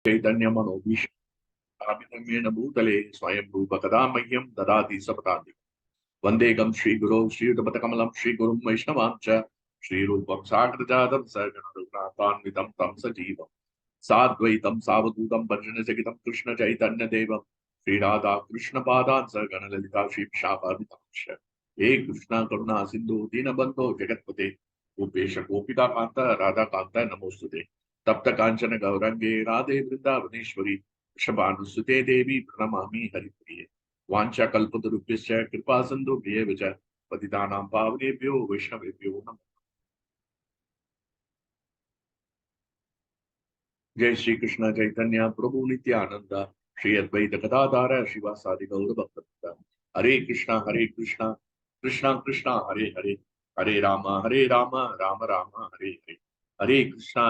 चैतन्य मनोभीष्ट भूतले स्वयं रूप कदा मह्यम ददाति सपदान्ति वंदेकं श्रीगुरो श्रीयुतपथकमलं श्रीगुरुं वैष्णवांच श्रीरूपं साग्रजातं सगणरघुनाथान्वितं तं सजीवं साद्वैतं सावधूतं भजनजगितं कृष्ण चैतन्यदेवं श्रीराधा कृष्णपादान् सगणललिता श्रीविशाखादितांश हे कृष्ण करुणा सिन्धु दीनबन्धो जगत्पते गोपेश गोपिका कान्त राधा कान्त नमोस्तुते तप्त कांचन गौरंगे राधे वृंदावनेश्वरी वृषभानुसुते देवी प्रणमामि हरिप्रिये वांछा कल्पतरुभ्यश्च कृपा सिन्धुभ्येव च पतितानां पावनेभ्यो वैष्णवेभ्यो नमः। जय श्री कृष्ण चैतन्य प्रभु नित्यानंद श्री अद्वैत गदाधर शिवासादि गौर भक्त हरे कृष्णा कृष्णा कृष्णा हरे हरे हरे राम राम राम हरे हरे हरे कृष्णा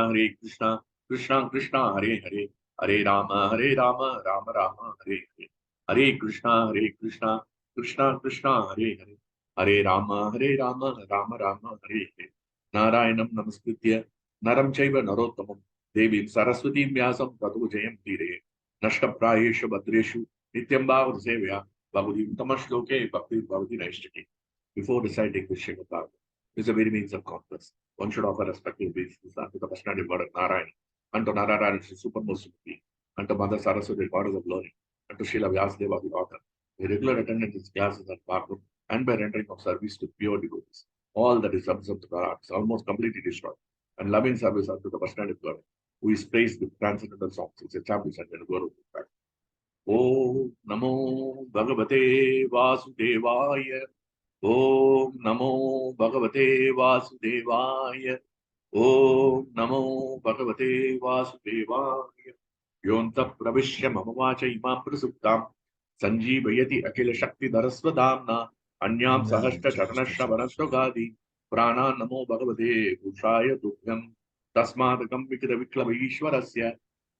कृष्णा कृष्णा हरे हरे हरे राम राम राम हरे हरे हरे कृष्णा कृष्णा कृष्णा हरे हरे हरे राम राम राम हरे हरे नारायणं नमस्कृत्य नरं चैव नरोत्तमं देवीं सरस्वतीं व्यासं ततो जयं तीरे नष्टप्रायेषु भद्रेषु नित्यं भावत सेवया Bhagwati उत्तमश्लोके भक्तिर्भवति नैष्टिकी. Before reciting this Srimad Bhagavatam, is a very means of conquest. One should offer respectful obeisances unto the personality of God of Narayana, unto Narayana, the supermost being, unto Mother Saraswati, goddess of glory, unto Srila Vyasadeva, the author. The regular attendance in classes and Bhagavatam, and by rendering of service to pure devotees. All that is observed to the heart is almost completely destroyed. And loving service unto the personality of God, who is praised with transcendental songs. It's a G Sajjan Prabhuji. Om Namo Bhagavate Vasudevaya. Om Namo Bhagavate Vasudevaya. Om Namo Bhagavate Vasudevaya. Yonta Pravishya Mamavacha Imam Prasuptam Sanjeevayati Akhila Shakti Dharasvadhamna Anyam Sahashta Charanasha Vanastogadi Prana Namo Bhagavate Ushaya Dubhyam Tasmadakam Vikra Viklava Ishwarasya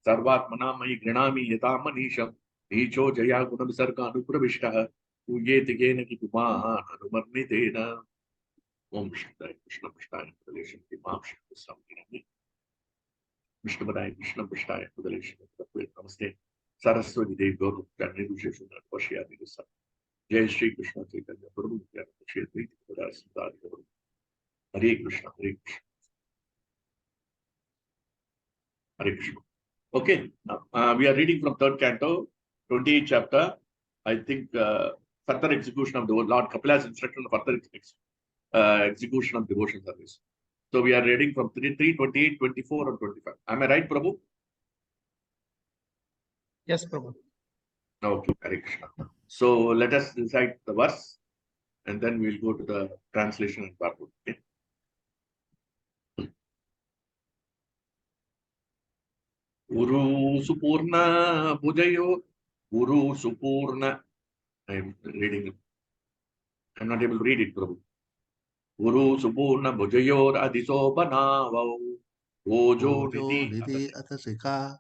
Sarvatmana Mai Grinami Yata Manisham Nicho Jaya Gunam Anupravishtaha Ujeti Gena Kikuman Anumarnitena Om Shakti Krishna Prasthaya Relation Imam Shakti Samdhinami Vishnupadaya Krishna Prasthaya Relation Namaste Saraswati Devi Guru Kanya Visheshu Vashiyadi Visa Jai Shri Krishna Chaitanya Prabhu Shri Advaita Gadadhar Siddhar Gaura Hare Krishna Hare Krishna. Okay, now we are reading from third canto, 28th chapter. I think further execution of the Lord Kapila's instruction of further execution of devotion service. So we are reading from 3, 28, 24, and 25. Am I right, Prabhu? Yes, Prabhu. Okay, Hare Krishna. So let us recite the verse and then we'll go to the translation and Prabhu. Okay. Uru Supurna Bujayo Uru Supurna. I am reading it. I'm not able to read it, Prabhu. Uru Supurna Bujayor Adisobhanavau Ojo Nidhi Atasika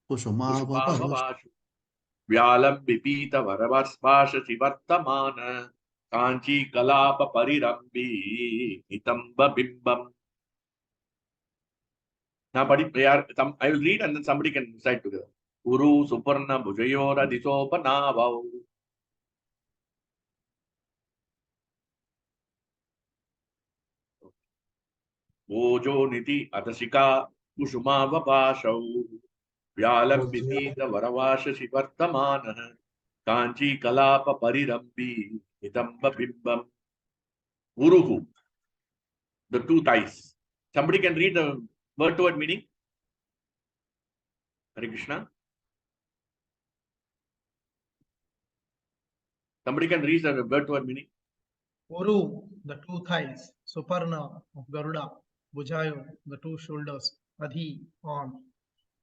Kusuma Vyalam Bipita Varavasvasha Sivartamana Kanchi Kalapa Parirambi Hitamba Bimbam. Now, buddy, I will read and then somebody can recite together. Uru Suparna Bhujayora Disopanavau. Ojo Niti Atasika Kusuma Vapashau. Vyalam Bipita Varavasha Sivartamana Kanchi Kalapa Parirambi Hitamba Bimbam. Uruhu, the two thighs. Somebody can read the word to word meaning? Hare Krishna. Somebody can read the word to word meaning? Uru, the two thighs. Suparna of Garuda. Bhujayo, the two shoulders. Adhi, on.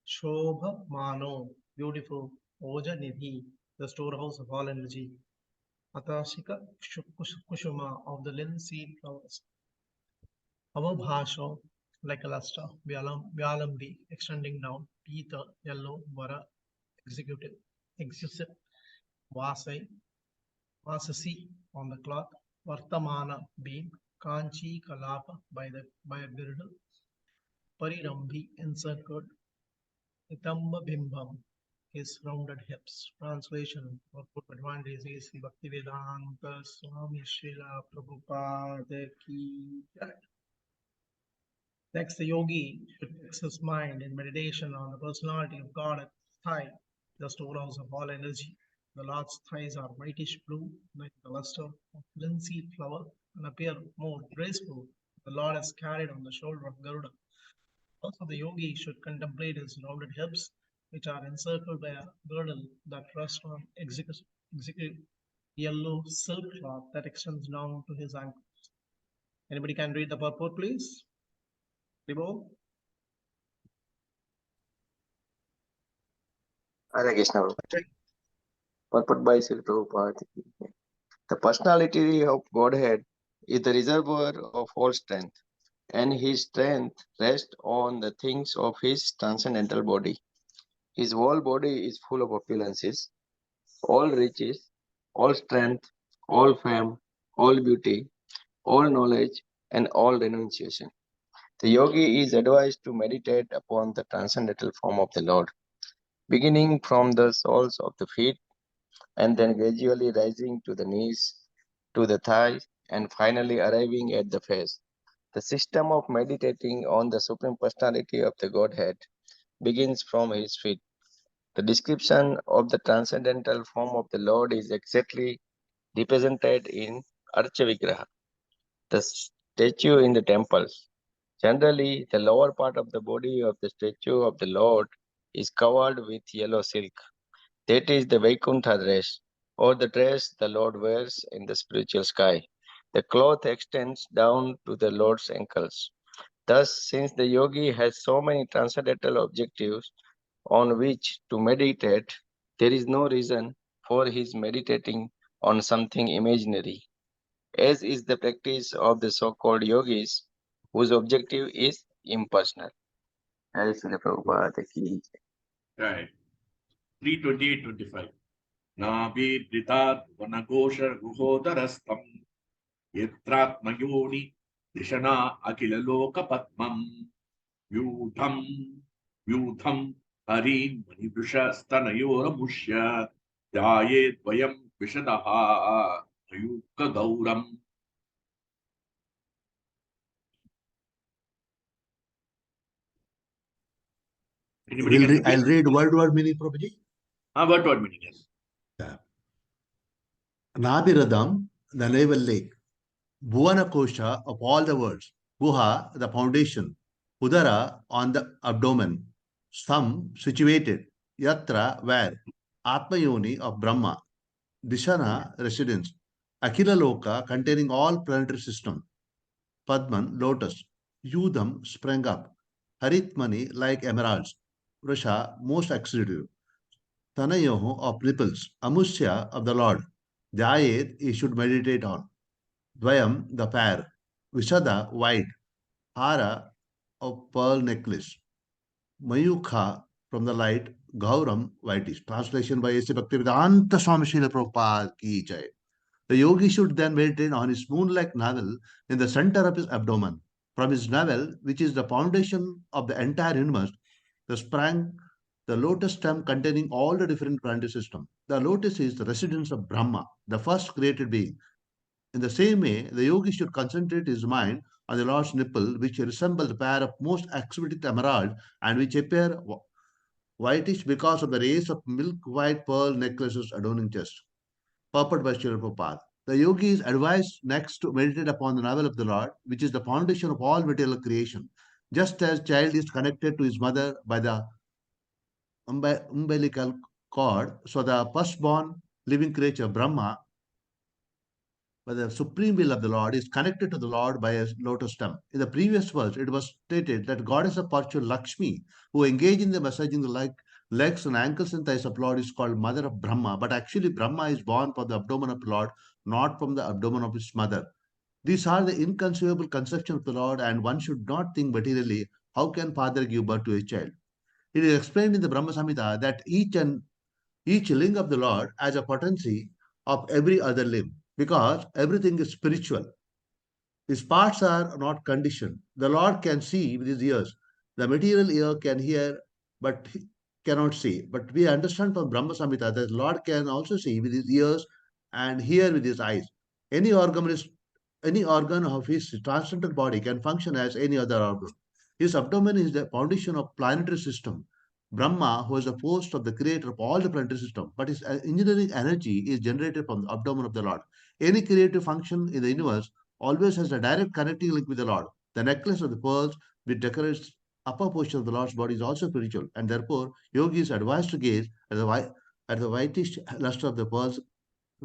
Shobha Mano, beautiful. Oja Nidhi, the storehouse of all energy. Atashika Kushuma, of the linseed flowers. Avabhasho, like a luster. Vyalambi, extending down. Pita, yellow. Vara, executive. Vasai, Vasasi, on the cloth. Vartamana, beam. Kanchi Kalapa, by a girdle. Parirambi, encircled. Nitamba Bimbam, his rounded hips. Translation or put advantage is Bhaktivedanta Swami Srila Prabhupada Ki Jai. Next, the yogi should fix his mind in meditation on the personality of God at the thigh, the storehouse of all energy. The Lord's thighs are whitish blue, like the luster of linseed flower, and appear more graceful. The Lord is carried on the shoulder of Garuda. Also, the yogi should contemplate his rounded hips, which are encircled by a girdle that rests on executive yellow silk cloth that extends down to his ankles. Anybody can read the purport, please? Ribo? Hare Krishna. Purport by Srila Prabhupada. The personality of Godhead is the reservoir of all strength, and his strength rests on the things of his transcendental body. His whole body is full of opulences, all riches, all strength, all fame, all beauty, all knowledge, and all renunciation. The yogi is advised to meditate upon the transcendental form of the Lord, beginning from the soles of the feet and then gradually rising to the knees, to the thighs, and finally arriving at the face. The system of meditating on the Supreme Personality of the Godhead begins from his feet. The description of the transcendental form of the Lord is exactly represented in Archa Vigraha, the statue in the temples. Generally, the lower part of the body of the statue of the Lord is covered with yellow silk. That is the Vaikuntha dress, or the dress the Lord wears in the spiritual sky. The cloth extends down to the Lord's ankles. Thus, since the yogi has so many transcendental objectives on which to meditate, there is no reason for his meditating on something imaginary, as is the practice of the so-called yogis, whose objective is impersonal. Hare Srila Prabhupada ki jai. Right. 328-25. नाभिद्रितात् वनघोषगुहोदरस्थम् यत्रात्मयोनि दिशना अखिललोकपद्मम् व्यूढम् व्यूढम् हरीन् मणिवृषस्तनयोरमुष्य ध्यायेद्वयम् विशदः मयूकगौरम्. I'll read word meaning, Prabhuji. Word meaning, yes. Nabhiradam, the navel lake. Bhuvana Kosha of all the words. Guha, the foundation. Udara, on the abdomen. Stham, situated. Yatra, where. Atmayoni of Brahma. Dishana, residence. Akhila Loka, containing all planetary system. Padman, lotus. Yudham, sprang up. Haritmani, like emeralds. Vrasha, most accidental. Tanayoho, of nipples. Amusya, of the Lord. Jayed, he should meditate on. Dvayam, the pair. Visada, white. Hara, of pearl necklace. Mayukha, from the light. Gauram, whitish. Translation by A.C. Bhaktivedanta Swami Srila Prabhupada ki jai. The yogi should then meditate on his moon-like navel in the center of his abdomen. From his navel, which is the foundation of the entire universe, sprang the lotus stem containing all the different planetary systems. The lotus is the residence of Brahma, the first created being. In the same way, the yogi should concentrate his mind on the Lord's nipple, which resemble the pair of most exquisite emerald and which appear whitish because of the rays of milk-white pearl necklaces adorning chest. Purport by Srila Prabhupada. The yogi is advised next to meditate upon the navel of the Lord, which is the foundation of all material creation. Just as child is connected to his mother by the umbilical cord, so the firstborn living creature, Brahma, by the supreme will of the Lord, is connected to the Lord by a lotus stem. In the previous verse, it was stated that goddess of fortune Lakshmi, who engaged in the massaging the legs and ankles and thighs of Lord, is called mother of Brahma. But actually, Brahma is born from the abdomen of Lord, not from the abdomen of his mother. These are the inconceivable conceptions of the Lord, and one should not think materially, how can father give birth to a child? It is explained in the Brahma Samhita that each ling of the Lord has a potency of every other limb, because everything is spiritual. His parts are not conditioned. The Lord can see with his ears. The material ear can hear, but cannot see. But we understand from Brahma Samhita that Lord can also see with his ears and hear with his eyes. Any organ of his transcendental body can function as any other organ. His abdomen is the foundation of planetary system. Brahma, who is the host of the creator of all the planetary system, but his engineering energy is generated from the abdomen of the Lord. Any creative function in the universe always has a direct connecting link with the Lord. The necklace of the pearls which decorates upper portion of the Lord's body is also spiritual, and therefore yogis are advised to gaze at the whitish luster of the pearls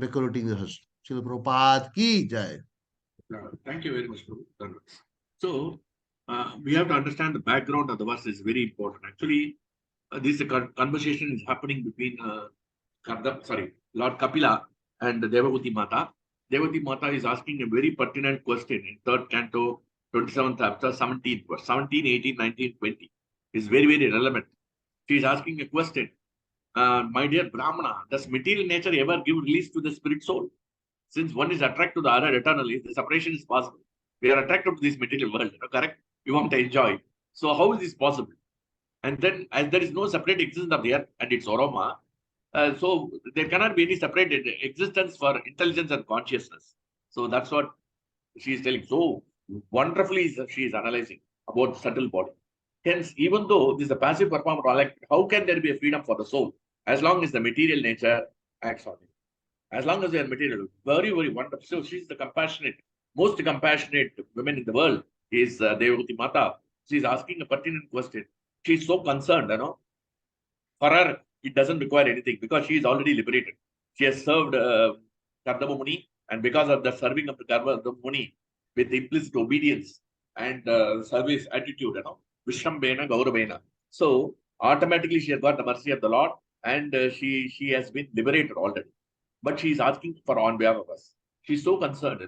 decorating the husk. Srila Prabhupada ki jai. Thank you very much, Prabhu. So, we have to understand the background of the verse is very important. Actually, this conversation is happening between Lord Kapila and Devavati Mata. Devavati Mata is asking a very pertinent question in 3rd canto, 27th chapter, 17th verse, 17, 18, 19, 20. Is very, very relevant. She is asking a question. My dear Brahmana, does material nature ever give release to the spirit soul? Since one is attracted to the other eternally, the separation is possible. We are attracted to this material world, correct? We want to enjoy. So how is this possible? And then, as there is no separate existence of the earth and its aroma, so there cannot be any separate existence for intelligence and consciousness. So that's what she is telling. So wonderfully, she is analyzing about subtle body. Hence, even though this is a passive performer, like how can there be a freedom for the soul as long as the material nature acts on it? As long as they are material, very, very wonderful. So she's the most compassionate woman in the world is Devavati Mata. She's asking a pertinent question. She's so concerned, For her, it doesn't require anything because she is already liberated. She has served Kardama Muni, and because of the serving of the Kardama Muni with implicit obedience and service attitude, Vishrambena Gauravena. So automatically she has got the mercy of the Lord, and she has been liberated already. But she is asking for on behalf of us. She's so concerned,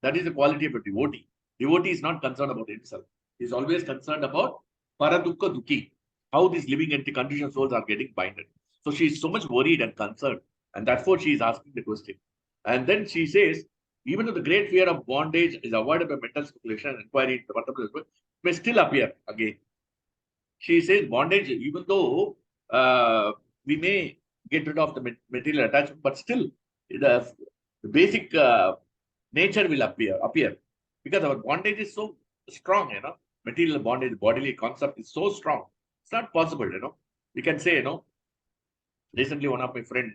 That is the quality of a devotee. Devotee is not concerned about himself. He is always concerned about paradukka dukhi, how these living entity conditioned souls are getting binded. So she is so much worried and concerned, and therefore she is asking the question. And then she says, even though the great fear of bondage is avoided by mental speculation and inquiry into the may still appear again. She says bondage, even though we may get rid of the material attachment, but still the basic nature will appear because our bondage is so strong, material bondage, bodily concept is so strong. It's not possible, We can say, recently one of my friend,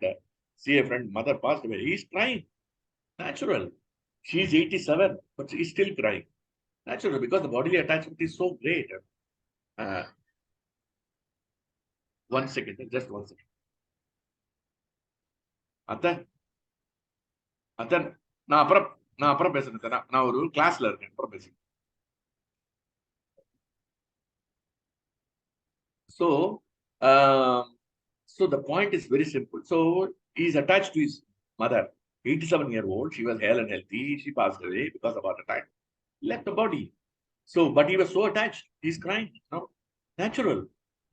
CA friend, mother passed away. He's crying. Natural. She's 87, but she's still crying. Natural, because the bodily attachment is so great. One second, just 1 second. அதான் நான் அப்புறம் பேசுறேன். நான் ஒரு கிளாஸ்ல இருக்கேன், அப்புறம் பேசுறேன். So the point is very simple. So he is attached to his mother, 87-year-old. She was hale and healthy. She passed away because of heart attack. Left the body. So, but he was so attached. He's crying. Natural.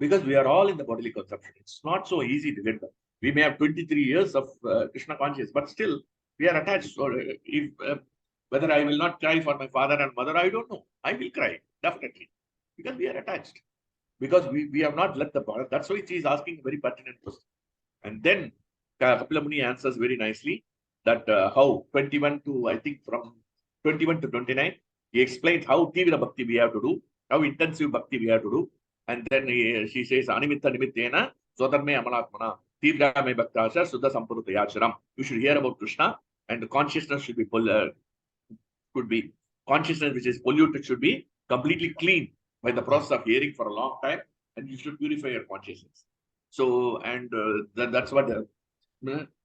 Because we are all in the bodily conception. It's not so easy to get them. We may have 23 years of Krishna consciousness, but still we are attached. So if whether I will not cry for my father and mother, I don't know. I will cry, definitely. Because we are attached. Because we have not let the body. That's why she is asking a very pertinent question. And then Kapila Muni answers very nicely that how 21 to, I think from 21 to 29, he explains how Tivira Bhakti we have to do, how intensive Bhakti we have to do. And then she says, Animitta Nimittena, Sodarme Amalatmana, Tivra Me Bhaktasha, Suddha Sampurutayacharam. You should hear about Krishna, and the consciousness should be consciousness which is polluted should be completely clean by the process of hearing for a long time, and you should purify your consciousness. So, and that's what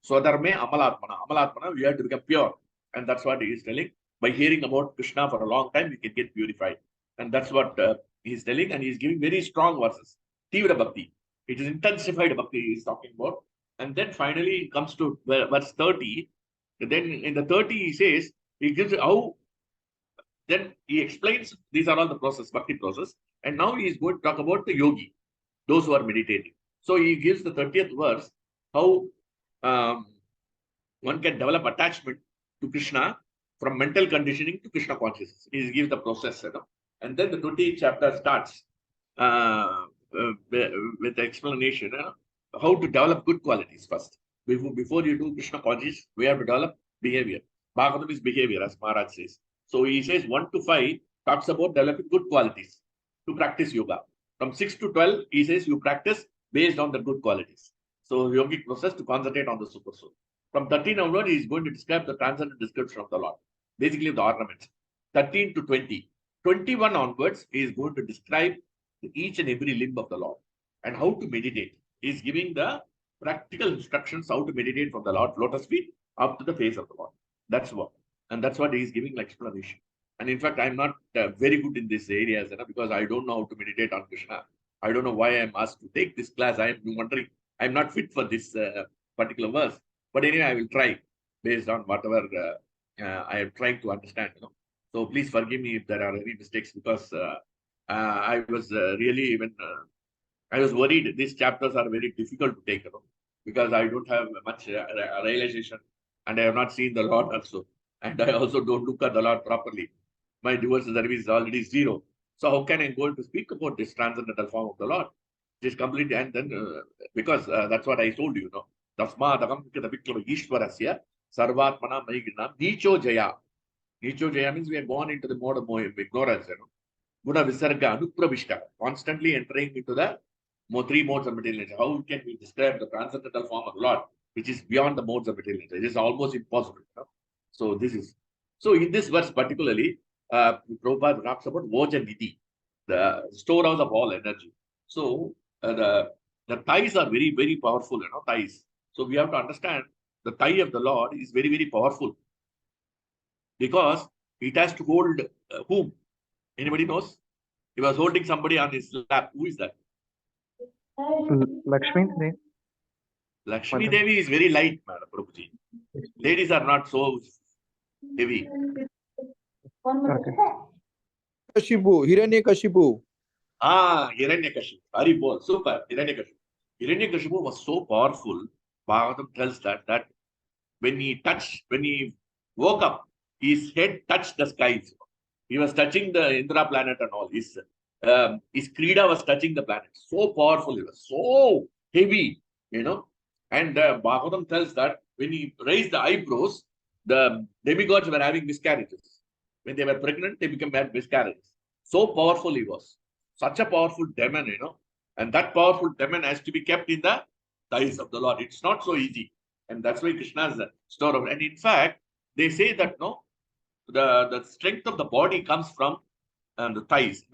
Swadarme Amalatmana. Amalatmana, we have to become pure. And that's what he is telling. By hearing about Krishna for a long time, we can get purified. And that's what he is telling. And he is giving very strong verses. Tivra Bhakti. It is intensified Bhakti he is talking about. And then finally it comes to verse 30. Then in the 30 he says, he gives how. Then he explains, these are all the process, Bhakti process. And now he is going to talk about the yogi, those who are meditating. So he gives the 30th verse, how one can develop attachment to Krishna from mental conditioning to Krishna consciousness. He gives the process, And then the 28th chapter starts with the explanation, how to develop good qualities first. Before you do Krishna qualities, we have to develop behavior. Bhagavatam is behavior, as Maharaj says. So he says 1 to 5 talks about developing good qualities to practice yoga. From 6 to 12, he says you practice based on the good qualities. So yogic process to concentrate on the super soul. From 13 onward, he is going to describe the transcendent description of the Lord, basically the ornaments. 13 to 20. 21 onwards, he is going to describe each and every limb of the Lord and how to meditate. He is giving the practical instructions how to meditate from the Lord lotus feet up to the face of the Lord. That's what. And that's what he is giving explanation. And in fact, I'm not very good in these areas, because I don't know how to meditate on Krishna. I don't know why I'm asked to take this class. I am wondering, I'm not fit for this particular verse. But anyway, I will try based on whatever I am trying to understand. So please forgive me if there are any mistakes, because I was really even I was worried. These chapters are very difficult to take, because I don't have much realization, and I have not seen the Lord also, and I also don't look at the Lord properly. My devotional service is already 0. So how can I go to speak about this transcendental form of the Lord? It is completely, and then because that's what I told you, Tasmadagam Ishwarasya Sarvatmana Maiginam Nicho Jaya. Nicho Jaya means we are born into the mode of ignorance, Guna Visarga Anupravishta, constantly entering into the 3 modes of material nature. How can we describe the transcendental form of the Lord, which is beyond the modes of material nature? It is almost impossible. So this is, so in this verse particularly, Prabhupada talks about Voja Nidhi, the storehouse of all energy. So the thighs are very, very powerful, thighs. So we have to understand the thigh of the Lord is very, very powerful, because it has to hold whom? Anybody knows? He was holding somebody on his lap. Who is that? Lakshmi Devi. Lakshmi Devi is very light, Madam Prabhuji. Ladies are not so heavy. Okay. Kashipu, Hiranyakashipu. Hiranyakashipu. Very bold. Super. Hiranyakashipu. Hiranyakashipu was so powerful. Bhagavatam tells that when he woke up, his head touched the skies. He was touching the Indra planet and all. His Krida was touching the planet. So powerful. He was so heavy, And Bhagavatam tells that when he raised the eyebrows, the demigods were having miscarriages. When they were pregnant, they became miscarriages. So powerful he was. Such a powerful demon, And that powerful demon has to be kept in the thighs of the Lord. It's not so easy. And that's why Krishna's store of. And in fact, they say that the strength of the body comes from the thighs,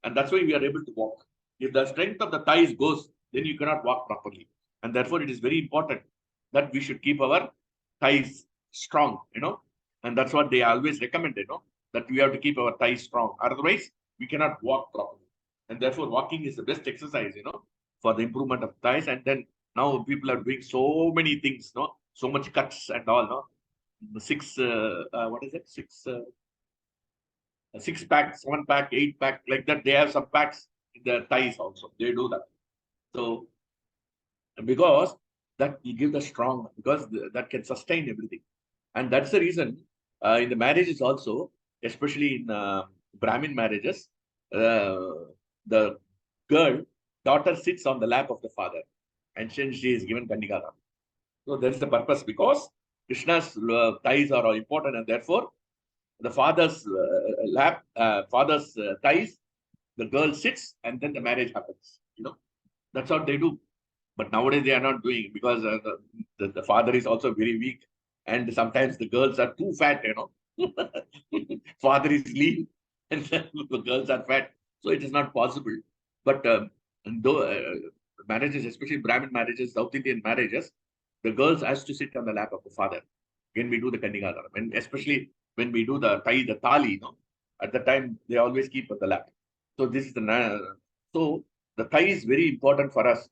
and that's why we are able to walk. If the strength of the thighs goes, then you cannot walk properly. And therefore, it is very important that we should keep our thighs strong, and that's what they always recommend, that we have to keep our thighs strong. Otherwise, we cannot walk properly. And therefore, walking is the best exercise, for the improvement of thighs. And then now people are doing so many things, so much cuts and all, 6 6-pack, 7-pack, 8-pack, like that. They have some packs in their thighs also. They do that. So because that will give the strong, because that can sustain everything. And that's the reason in the marriages also, especially in Brahmin marriages, the daughter sits on the lap of the father, and she is given Kandikara. So that is the purpose, because Krishna's thighs are important, and therefore the father's thighs, the girl sits, and then the marriage happens. That's what they do. But nowadays they are not doing, because the father is also very weak, and sometimes the girls are too fat. Father is lean, and the girls are fat, so it is not possible. But marriages, especially Brahmin marriages, South Indian marriages, the girls has to sit on the lap of the father when we do the Kandikadhara, and especially when we do the thali, at the time they always keep on the lap. So this is so the thigh is very important for us,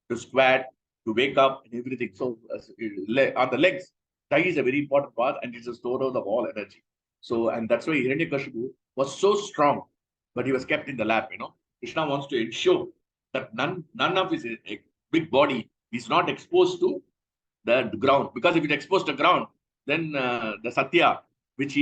to squat, to wake up, and everything. So on the legs, thigh is a very important part, and it's a storehouse of all energy. So, and that's why Hiranyakashipu was so strong, but he was kept in the lap. Krishna wants to ensure that none of his big body is not exposed to the ground, because if it exposed to the ground, then the Satya, which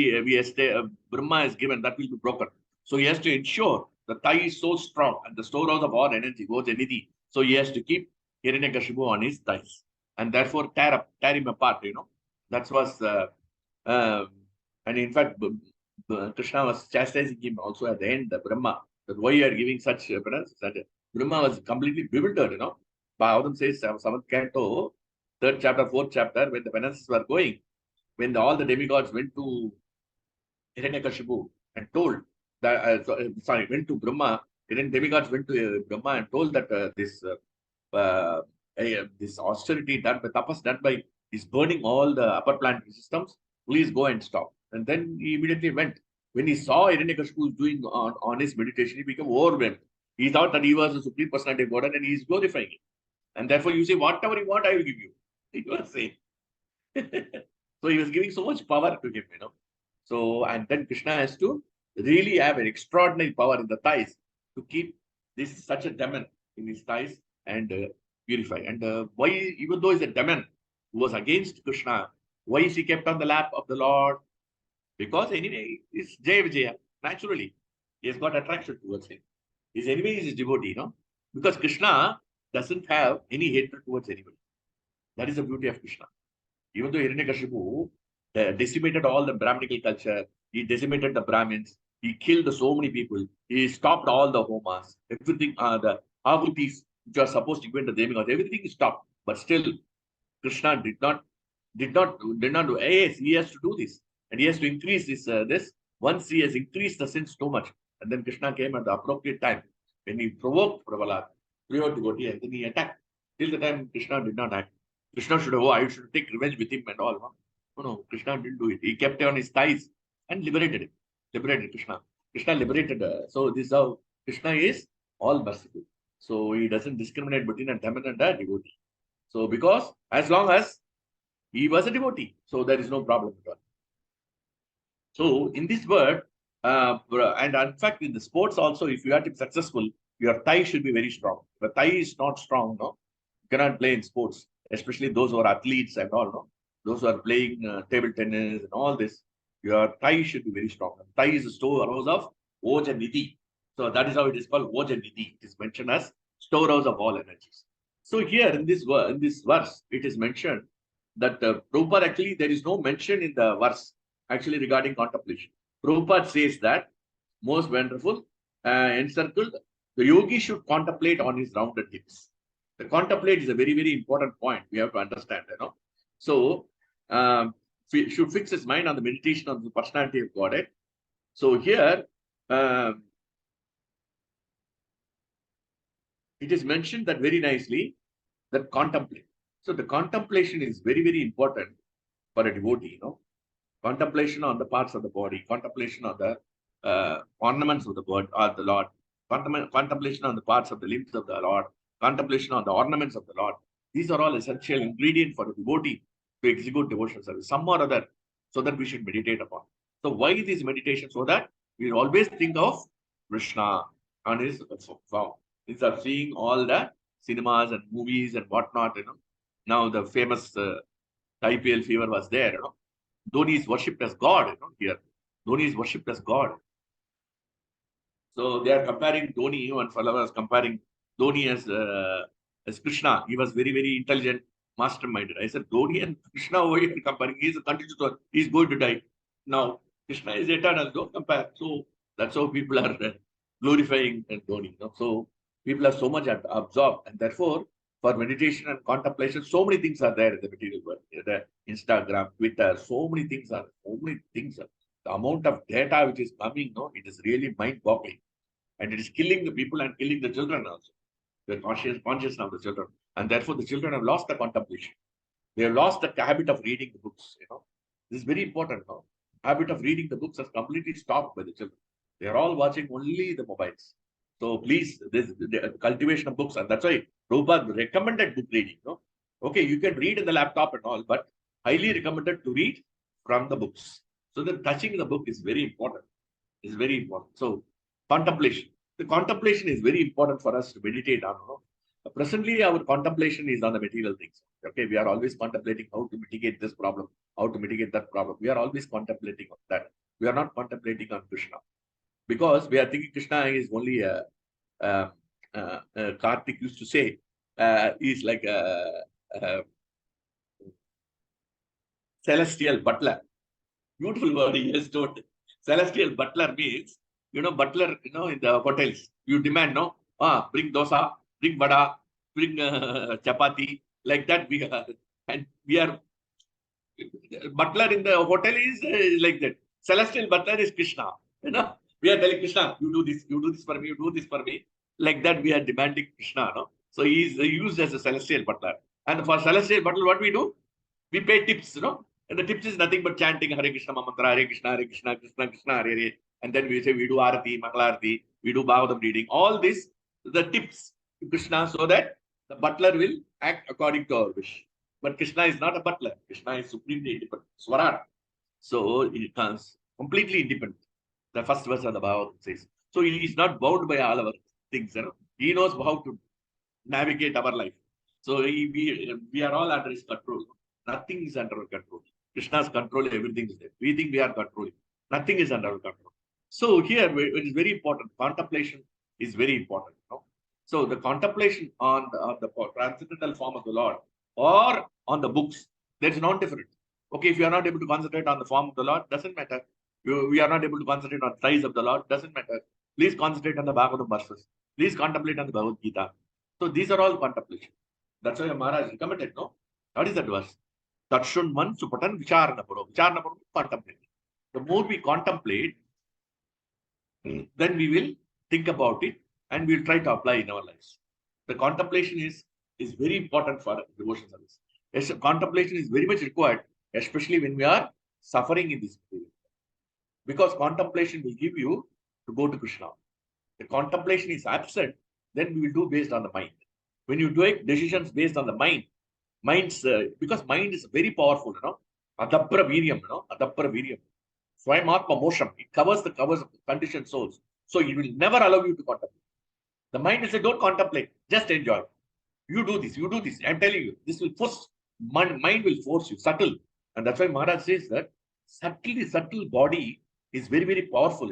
Brahma is given, that will be broken. So he has to ensure The thigh is so strong and the storehouse of all energy, Oja Nidhi. So he has to keep Hiranyakashipu on his thighs and therefore tear him apart, you know. That was, um, and in fact, Krishna was chastising him also at the end, the Brahma, that why you are giving such penance. That Brahma was completely bewildered, you know. Bhagavatam says, 7th canto, 3rd chapter, 4th chapter, when the penances were going, when all the demigods went to Hiranyakashipu and told that, went to Brahma, then demigods went to Brahma and told that this austerity done by tapas done by is burning all the upper planetary systems. Please go and stop. And then he immediately went. When he saw Hiranyakashipu doing on his meditation, he became overwhelmed. He thought that he was the supreme personality of God and he is glorifying him. And therefore, you say, whatever you want, I will give you. He was saying. So he was giving so much power to him, you know. So, and then Krishna has to really have an extraordinary power in the thighs to keep this such a demon in his thighs and purify. And why, even though he's a demon who was against Krishna, why is he kept on the lap of the Lord? Because anyway, it's Jaya Vijaya. Naturally, he has got attraction towards him. His enemy is his devotee, you know. Because Krishna doesn't have any hatred towards anybody. That is the beauty of Krishna. Even though Hiranyakashipu decimated all the Brahminical culture, he decimated the Brahmins, he killed so many people, he stopped all the homas, everything, the ahutis which are supposed to go into the demigods, everything is stopped. But still, Krishna did not do. Yes, he has to do this, and he has to increase this. Once he has increased the sins too much, and then Krishna came at the appropriate time when he provoked Prahalad, pure devotee, and then he attacked. Till the time Krishna did not act. Krishna should have, I should take revenge with him and all. No, Krishna didn't do it. He kept on his thighs and liberated him. Liberated Krishna. Krishna liberated. So this is how Krishna is all merciful. So he doesn't discriminate between a demon and a devotee. So because as long as he was a devotee, so there is no problem at all. So in this word, and in fact in the sports also, if you are to be successful, your thigh should be very strong. If the thigh is not strong, no, you cannot play in sports, especially those who are athletes and all, no. Those who are playing table tennis and all this, your thigh should be very strong. And thigh is the storehouse of Oja Nidhi. So that is how it is called Oja Nidhi. It is mentioned as storehouse of all energies. So here in this verse, it is mentioned that Prabhupada actually, there is no mention in the verse actually regarding contemplation. Prabhupada says that most wonderful, encircled, the yogi should contemplate on his rounded hips. The contemplate is a very, very important point we have to understand, you know. So, should fix his mind on the meditation of the personality of Godhead. So here, it is mentioned that very nicely, that contemplate. So the contemplation is very, very important for a devotee, you know. Contemplation on the parts of the body, contemplation on the ornaments of the body, or the Lord, contemplation on the parts of the limbs of the Lord, contemplation on the ornaments of the Lord. These are all essential ingredients for a devotee to execute devotional service, some or other, so that we should meditate upon. So why this meditation? So that we always think of Krishna and his form. Instead of seeing all the cinemas and movies and whatnot, you know. Now the famous IPL fever was there, you know. Dhoni is worshipped as God, you know, here. Dhoni is worshipped as God. So they are comparing Dhoni, one fellow was comparing Dhoni as Krishna. He was very, very intelligent, masterminded. I said, Dhoni and Krishna, why are you comparing? He is a continuous one. He is going to die. Now, Krishna is eternal, don't compare. So that's how people are glorifying Dhoni. You know? So people are so much absorbed, and therefore, for meditation and contemplation, so many things are there in the material world. The Instagram, Twitter, so many things are. The amount of data which is coming, no, it is really mind-boggling. And it is killing the people and killing the children also. The conscious of the children. And therefore, the children have lost the contemplation. They have lost the habit of reading the books, you know. This is very important now. Habit of reading the books has completely stopped by the children. They are all watching only the mobiles. So please, the cultivation of books, and that's why Prabhupada recommended book reading. No? Okay, you can read in the laptop and all, but highly recommended to read from the books. So the touching the book is very important. Is very important. So contemplation. The contemplation is very important for us to meditate on. No? Presently, our contemplation is on the material things. Okay, we are always contemplating how to mitigate this problem, how to mitigate that problem. We are always contemplating on that. We are not contemplating on Krishna. Because we are thinking Krishna is only a, Karthik used to say, is like a celestial butler. Beautiful word he has told. Celestial butler means, butler, in the hotels, you demand, no, bring dosa, bring vada, bring chapati, like that. And we are, butler in the hotel is like that. Celestial butler is Krishna. We are telling Krishna, you do this for me, you do this for me. Like that, we are demanding Krishna. No? So he is used as a celestial butler. And for celestial butler, what we do? We pay tips, And the tips is nothing but chanting Hare Krishna Mantra, Hare Krishna, Krishna Krishna, Hare Hare. And then we say we do Arati, Mangala we do Bhagavatam reading. All this, the tips to Krishna, so that the butler will act according to our wish. But Krishna is not a butler. Krishna is supremely independent. Swarar. So he becomes completely independent. The first verse of the Bhagavatam says. So he is not bound by all our things. He knows how to navigate our life. So we are all under his control. Nothing is under our control. Krishna's control, everything is there. We think we are controlling. Nothing is under our control. So here it is very important. Contemplation is very important. So the contemplation on the transcendental form of the Lord or on the books, there's no difference. Okay, if you are not able to concentrate on the form of the Lord, doesn't matter. We are not able to concentrate on the size of the Lord, doesn't matter. Please concentrate on the Bhagavatam verses. Please contemplate on the Bhagavad Gita. So these are all contemplation. That's why Maharaj recommended, no? What is that verse? Tatshunman supatan vicharana paro. Vicharana paro, contemplate. The more we contemplate, then we will think about it and we'll try to apply in our lives. The contemplation is very important for devotion service. Yes, contemplation is very much required, especially when we are suffering in this period. Because contemplation will give you to go to Krishna. The contemplation is absent, then we will do based on the mind. When you do decisions based on the mind, because mind is very powerful, Adapra viryam, Adapra viryam. Swayamatma mosham. It covers the conditioned souls. So it will never allow you to contemplate. The mind will say, don't contemplate, just enjoy. You do this, I'm telling you, this will force, mind will force you, subtle. And that's why Maharaj says that subtle body is very, very powerful,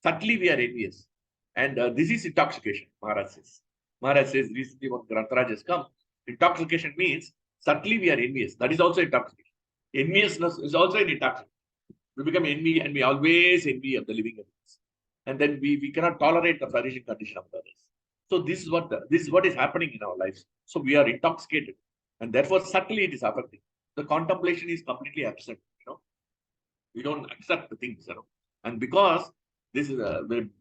Subtly we are envious. And this is intoxication, Maharaj says. Maharaj says, recently when Grantaraj has come, intoxication means subtly we are envious. That is also intoxication. Enviousness is also an intoxication. We become envy and we always envy of the living entities. And then we cannot tolerate the flourishing condition of others. So this is what is happening in our lives. So we are intoxicated. And therefore, subtly it is affecting. The contemplation is completely absent, We don't accept the things, And because this is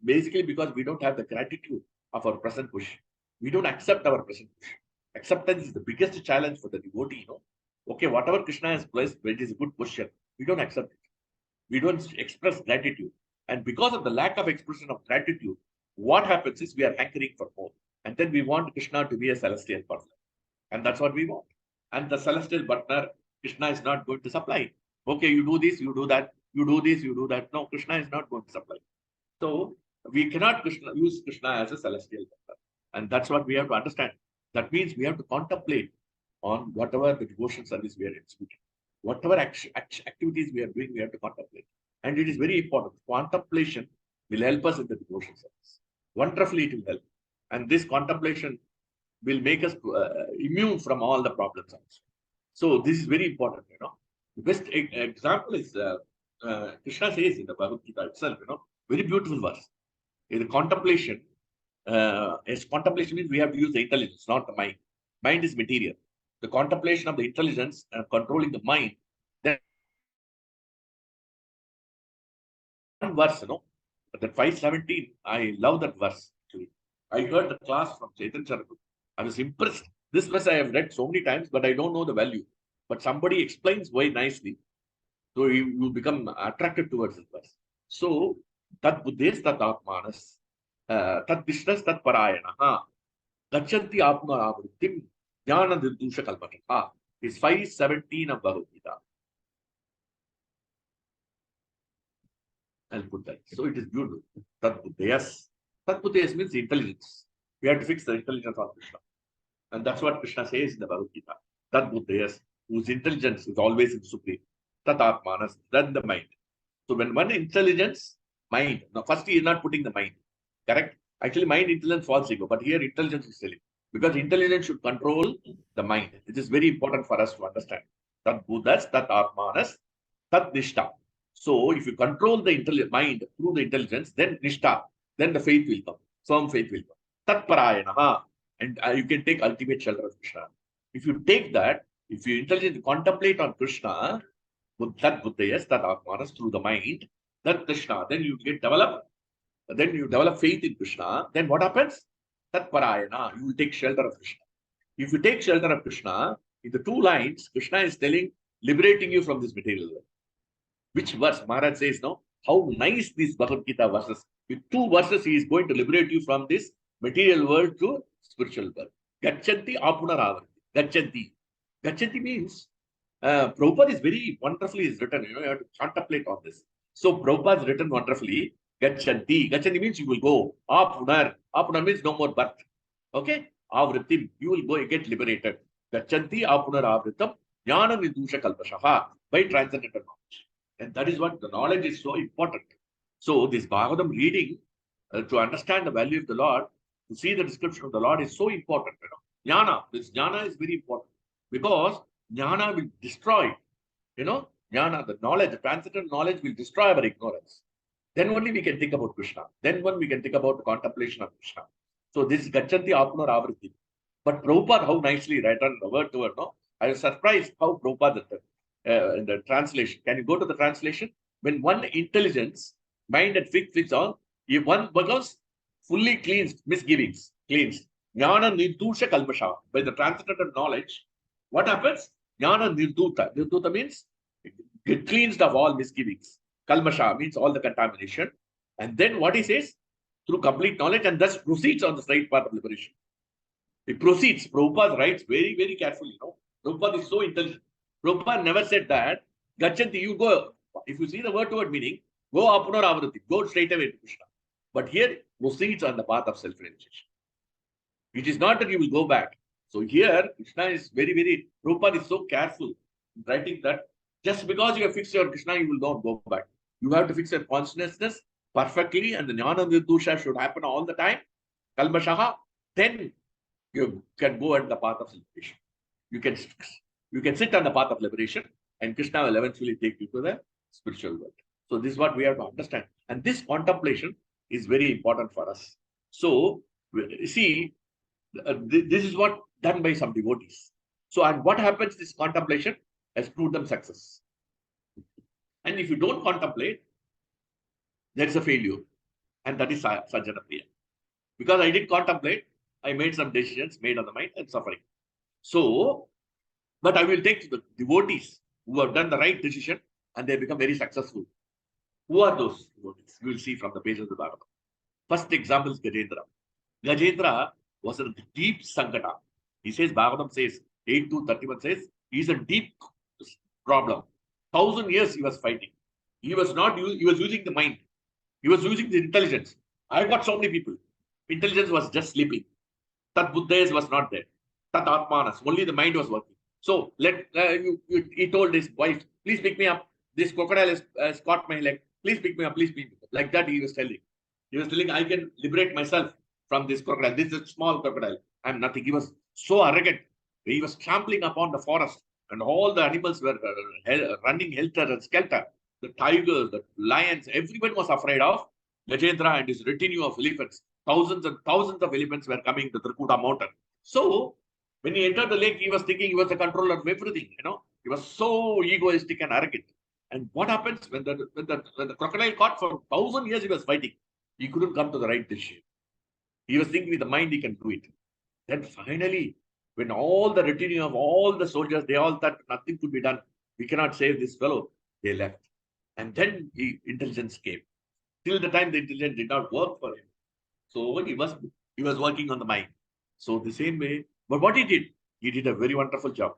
basically because we don't have the gratitude of our present wish. We don't accept our present wish. Acceptance is the biggest challenge for the devotee, Okay, whatever Krishna has blessed, it is a good question. We don't accept it. We don't express gratitude. And because of the lack of expression of gratitude, what happens is we are hankering for more. And then we want Krishna to be a celestial partner. And that's what we want. And the celestial partner, Krishna is not going to supply. Okay, you do this, you do that, you do this, you do that. No, Krishna is not going to supply. So we cannot use Krishna as a celestial partner. And that's what we have to understand. That means we have to contemplate on whatever the devotion service we are executing. Whatever activities we are doing, we have to contemplate. And it is very important. Contemplation will help us in the devotion service. Wonderfully, it will help. And this contemplation will make us immune from all the problems also. So this is very important, The best example is Krishna says in the Bhagavad Gita itself, very beautiful verse. In the contemplation, contemplation means we have to use the intelligence, not the mind. Mind is material. The contemplation of the intelligence and controlling the mind, then one verse, that 517, I love that verse actually. I heard the class from Chaitanya Prabhuji. I was impressed. This verse I have read so many times, but I don't know the value. But somebody explains why nicely. So you become attracted towards this verse. So, tat buddhes tat atmanas, tat vishnas tat parayana, gachanti apna avrittim, jnana nirdusha kalpata. Is 517 of Bhagavad Gita. I'll put that. So it is beautiful. Tat buddhayas. Tat buddhayas means intelligence. We have to fix the intelligence of Krishna. And that's what Krishna says in the Bhagavad Gita. Tat buddhayas, whose intelligence is always in supreme. Tat atmanas, then the mind. So when one intelligence Mind. Now, first he is not putting the mind. Correct? Actually, mind, intelligence, false ego. But here intelligence is telling. Because intelligence should control the mind. It is very important for us to understand. Tat Buddhas, Tat Atmanas, Tat Nishta. So if you control the mind through the intelligence, then Nishta, then the faith will come. Firm faith will come. Tat Parayana. And you can take ultimate shelter of Krishna. If you take that, if you intelligently contemplate on Krishna, Tat Buddhayas, Tat Atmanas, through the mind, that Krishna, then you get developed. Then you develop faith in Krishna. Then what happens? Tat Parayana. You will take shelter of Krishna. If you take shelter of Krishna, in the 2 lines, Krishna is telling, liberating you from this material world. Which verse? Maharaj says, no, how nice these Bhagavad Gita verses. With 2 verses, he is going to liberate you from this material world to spiritual world. Gachanti apunaravarti. Gachanti. Gachanti means, Prabhupada is very wonderfully is written. You have to contemplate on this. So Prabhupada is written wonderfully. Gachanti. Gachanti means you will go. Apunar. Apunar means no more birth. Okay? Avritim. You will go and get liberated. Gachanti apunar avritam. Jnana nidusha kalpashaha. By transcendental knowledge. And that is what the knowledge is so important. So this Bhagavatam reading, to understand the value of the Lord, to see the description of the Lord is so important. Jnana. This jnana is very important. Because jnana will destroy, jnana, the knowledge, the transcendental knowledge will destroy our ignorance. Then only we can think about Krishna. Then when we can think about the contemplation of Krishna. So this is Gachanti Apunar Avriti. But Prabhupada, how nicely written word to word, no? I was surprised how Prabhupada in the translation. Can you go to the translation? When one intelligence, mind and fixed on, if one becomes fully cleansed, misgivings, cleansed. Jnana Nirdusha Kalpasha. By the transcendental knowledge, what happens? Jnana Nirduta. Nirduta means get cleansed of all misgivings. Kalmasha means all the contamination. And then what he says? Through complete knowledge, and thus proceeds on the straight path of liberation. It proceeds. Prabhupada writes very, very carefully. Prabhupada is so intelligent. Prabhupada never said that, Gachanti, you go. If you see the word-to-word meaning, go apunar avriti, go straight away to Krishna. But here, proceeds on the path of self-realization. It is not that you will go back. So here, Krishna is very, very, Prabhupada is so careful writing that just because you have fixed your Krishna, you will not go back. You have to fix your consciousness perfectly, and the Jnana Nirdusha should happen all the time. Kalmashaha, then you can go at the path of liberation. You can sit on the path of liberation, and Krishna will eventually take you to the spiritual world. So this is what we have to understand. And this contemplation is very important for us. So, see, this is what done by some devotees. So, and what happens, this contemplation has proved them success. And if you don't contemplate, there is a failure. And that is Sajjana Priya. Because I didn't contemplate, I made some decisions made on the mind and suffering. So, but I will take the devotees who have done the right decision and they become very successful. Who are those devotees? You will see from the pages of the Bhagavatam. First example is Gajendra. Gajendra was a deep Sankata. He says, Bhagavatam says, 8:31 says, he is a deep problem. 1,000 years he was fighting. He was using the mind. He was using the intelligence. I got so many people. Intelligence was just sleeping. Tat Buddhas was not there. Tat Atmanas. Only the mind was working. So he told his wife, please pick me up. This crocodile has caught my leg. Please pick me up. Please pick me up. Like that he was telling. He was telling, I can liberate myself from this crocodile. This is a small crocodile. I'm nothing. He was so arrogant. He was trampling upon the forest, and all the animals were running helter and skelter. The tigers, the lions, everyone was afraid of Gajendra and his retinue of elephants. Thousands and thousands of elephants were coming to Trikuta mountain. So, when he entered the lake, he was thinking he was the controller of everything. He was so egoistic and arrogant. And what happens when the crocodile caught for 1,000 years? He was fighting. He couldn't come to the right decision. He was thinking with the mind he can do it. Then finally, when all the retinue of all the soldiers, they all thought nothing could be done. We cannot save this fellow. They left. And then intelligence came. Till the time the intelligence did not work for him. So he was working on the mind. So the same way, but what he did a very wonderful job.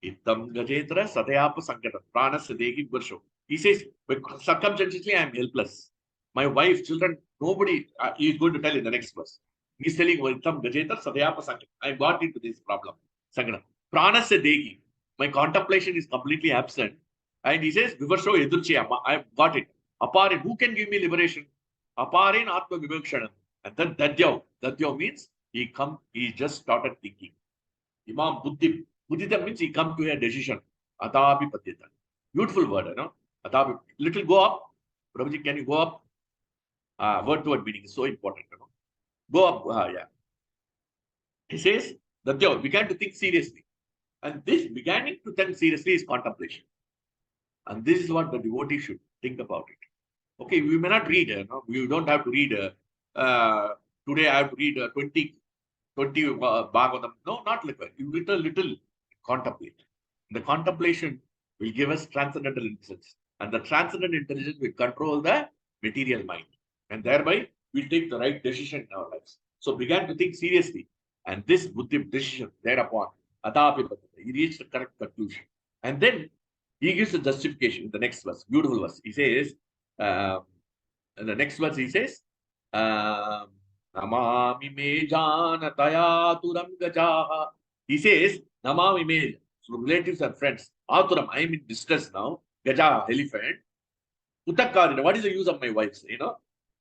Ittam Gajendra Sadayapa Sankatam Pranas Sadegi Varsho. He says, but circumstantially I am helpless. My wife, children, nobody, he is going to tell in the next verse. He is telling, Ittam Gajendra Sadayapa Sankatam. I got into this problem. Sankatam. Pranas Sadegi. My contemplation is completely absent. And he says, Vivarsho Edurchiyama. I got it. Aparin, who can give me liberation? Aparin Atma Vivakshanam. And then Dadyav means he just started thinking. Imam Buddhi. Buddhita means he come to a decision. Atapi Padyata. Beautiful word, Atapi. Little go up. Prabhuji, can you go up? Word to word meaning is so important, Go up. Yeah. He says, Dadyav began to think seriously. And this beginning to think seriously is contemplation. And this is what the devotee should think about it. Okay, we may not read, we don't have to read. Today I have to read 20 Bhagavatam. No, not like that. You little contemplate. The contemplation will give us transcendental intelligence. And the transcendental intelligence will control the material mind. And thereby, we'll take the right decision in our lives. So began to think seriously. And this buddhi decision thereupon, he reached the correct conclusion. And then he gives a justification in the next verse, beautiful verse. He says, in the next verse, he says, Namami me janataya turam gajaha. He says, Namami me, so relatives and friends, Aturam, I am in distress now, Gajaha, elephant. Uttakarina, what is the use of my wives?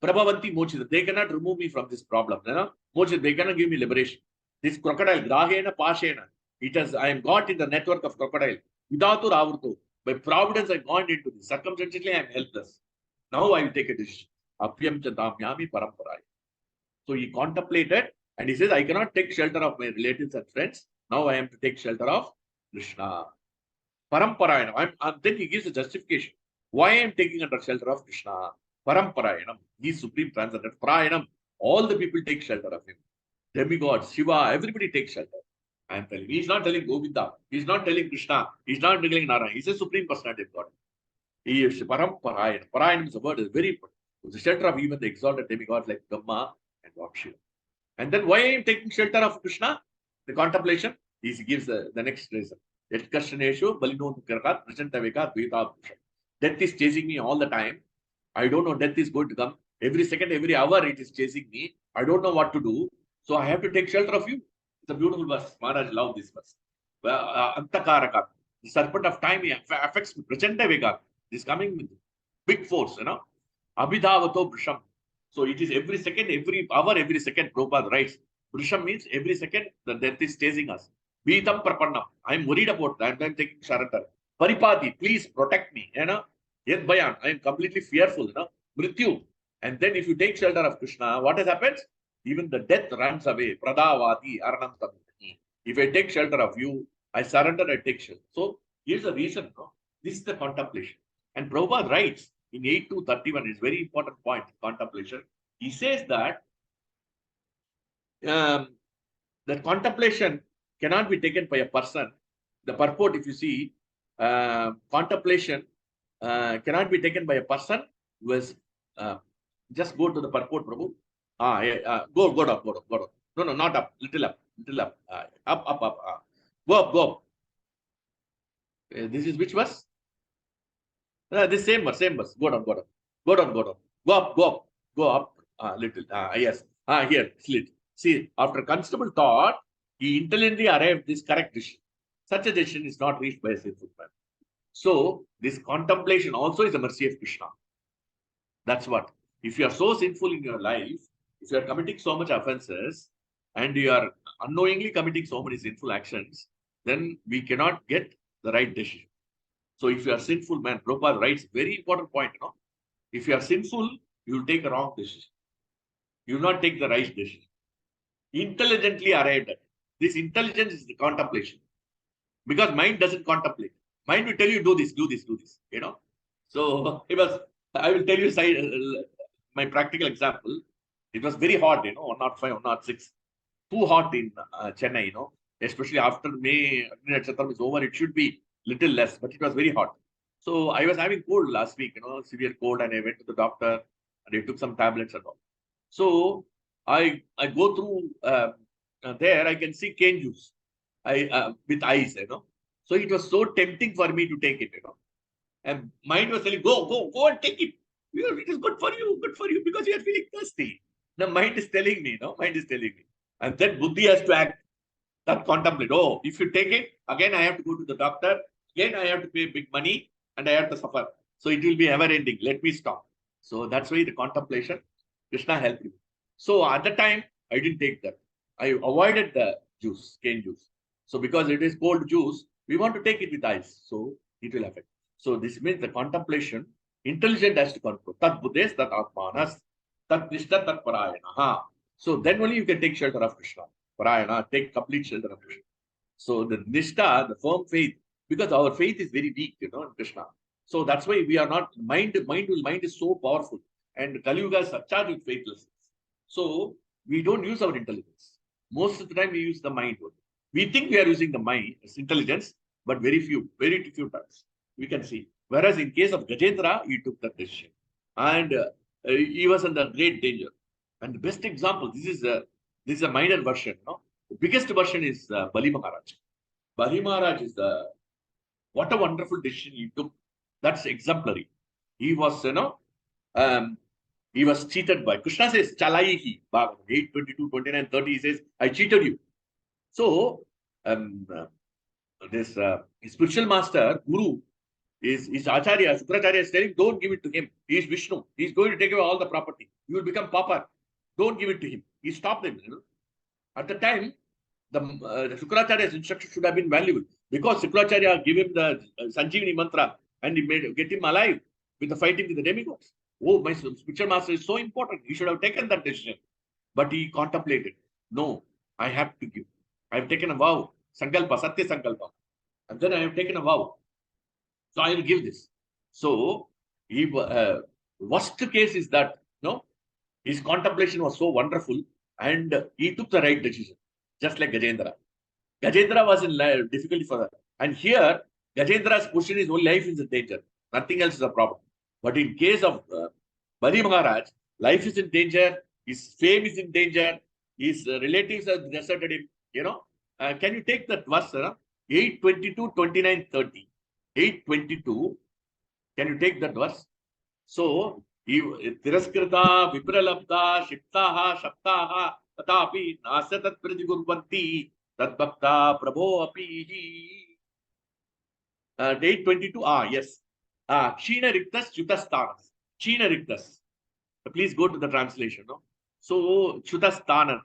Prabhavanti Mochita, they cannot remove me from this problem. Mochita, they cannot give me liberation. This crocodile, Grahena Pashena, I am got in the network of crocodile. Vidatu Ravurtu. By providence, I gone into this. Circumstantially, I am helpless. Now I will take a decision. Apyam Chandamyami Paramparaya. So he contemplated and he says, I cannot take shelter of my relatives and friends. Now I am to take shelter of Krishna. Paramparayana. And then he gives a justification. Why I am taking under shelter of Krishna? Paramparayanam. He is supreme transcendent. Prayanam. All the people take shelter of him. Demigods, Shiva, everybody takes shelter. I am telling. He is not telling Govinda. He is not telling Krishna. He is not telling Narayana. He is a supreme personality of God. He is Paramparayanam. Parayanam is a word, is very important. The shelter of even the exalted demigods like Brahma and Lord Shiva. And then why I am taking shelter of Krishna? The contemplation. He gives the next reason. Death is chasing me all the time. I don't know, death is going to come. Every second, every hour it is chasing me. I don't know what to do. So I have to take shelter of you. It's a beautiful verse. Maharaj loved this verse. Antakaraka. The serpent of time affects me. Prachanda Vega is coming with big force, Abhidhavato Brisham. So it is every second, every hour, every second, Prabhupada writes. Brisham means every second the death is chasing us. Vitam Prapannam. I am worried about that. I am taking surrender. Paripati, please protect me. Yet Bayan, I am completely fearful. Mrityu. And then if you take shelter of Krishna, what has happened? Even the death runs away. Pradavati, Arnam Tamini. If I take shelter of you, I surrender, I take shelter. So here's the reason. This is the contemplation. And Prabhupada writes in 8.2.31, it's very important point, contemplation. He says that that contemplation cannot be taken by a person. The purport, if you see, contemplation cannot be taken by a person who has just go to the purport, Prabhu. Go up. No, not up. Little up. Up. Go up. This is which verse? This same verse. Go down. Go up. Little. Yes. Here, slit. See, after considerable thought, he intelligently arrived this correct decision. Such a decision is not reached by a sinful man. So, this contemplation also is a mercy of Krishna. That's what. If you are so sinful in your life, if you are committing so much offenses, and you are unknowingly committing so many sinful actions, then we cannot get the right decision. So, if you are sinful man, Prabhupada writes very important point. If you are sinful, you will take a wrong decision. You will not take the right decision. Intelligently arrived at. This intelligence is the contemplation. Because mind doesn't contemplate. Mind will tell you, do this. So, I will tell you my practical example. It was very hot, 105, 106. Too hot in Chennai, especially after May, etc. is over, it should be little less, but it was very hot. So I was having cold last week, severe cold, and I went to the doctor and I took some tablets and all. So I go through there, I can see cane juice with ice, So it was so tempting for me to take it, And mind was telling, go and take it. It is good for you, because you are feeling thirsty. The mind is telling me, And then Buddhi has to act, that contemplate. Oh, if you take it, again I have to go to the doctor, again I have to pay big money, and I have to suffer. So it will be ever ending. Let me stop. So that's why the contemplation, Krishna helped me. So at the time, I didn't take that. I avoided the juice, cane juice. So because it is cold juice, we want to take it with ice. So it will affect. So this means the contemplation, intelligent has to control. Tat buddhes, tat atmanas, tat nishta, tat parayana. So then only you can take shelter of Krishna. Parayana, take complete shelter of Krishna. So the nishta, the firm faith, because our faith is very weak, in Krishna. So that's why we are not, mind is so powerful. And Kali Yuga is surcharged with faithlessness. So we don't use our intelligence. Most of the time we use the mind. We think we are using the mind as intelligence, but very few times we can see. Whereas in case of Gajendra, he took that decision. And he was under great danger. And the best example, this is a minor version. The biggest version is Bali Maharaj. Bali Maharaj is what a wonderful decision he took. That's exemplary. He was, he was cheated by. Krishna says, Chalaihi, 8, 22, 29, 30, he says, I cheated you. So, this spiritual master, Guru, is Acharya, Shukracharya is telling, don't give it to him. He is Vishnu. He is going to take away all the property. You will become pauper. Don't give it to him. He stopped him. At the time, the Shukracharya's instruction should have been valuable because Shukracharya gave him the Sanjeevani mantra and he get him alive with the fighting with the demigods. Oh, my spiritual master is so important. He should have taken that decision. But he contemplated. No, I have to give. I have taken a vow. Sankalpa, Satya Sankalpa. And then I have taken a vow. So I will give this. So, worst case is that, his contemplation was so wonderful and he took the right decision, just like Gajendra. Gajendra was in difficulty for that. And here, Gajendra's position is only life is in danger. Nothing else is a problem. But in case of Bali Maharaj, life is in danger, his fame is in danger, his relatives have deserted him. Can you take that verse, 8:22, 29, 30? 8:22, can you take that verse? So, Tiraskrita, Vipralabda, Shiptaha, Shaptaha, Tatapi, Nasatat Pradigurvanti, Tadbhakta, Prabho Api. 8:22, yes. Kshina Riktas, Chutastanas. Kshina Riktas. Please go to the translation. So, Chutastanan,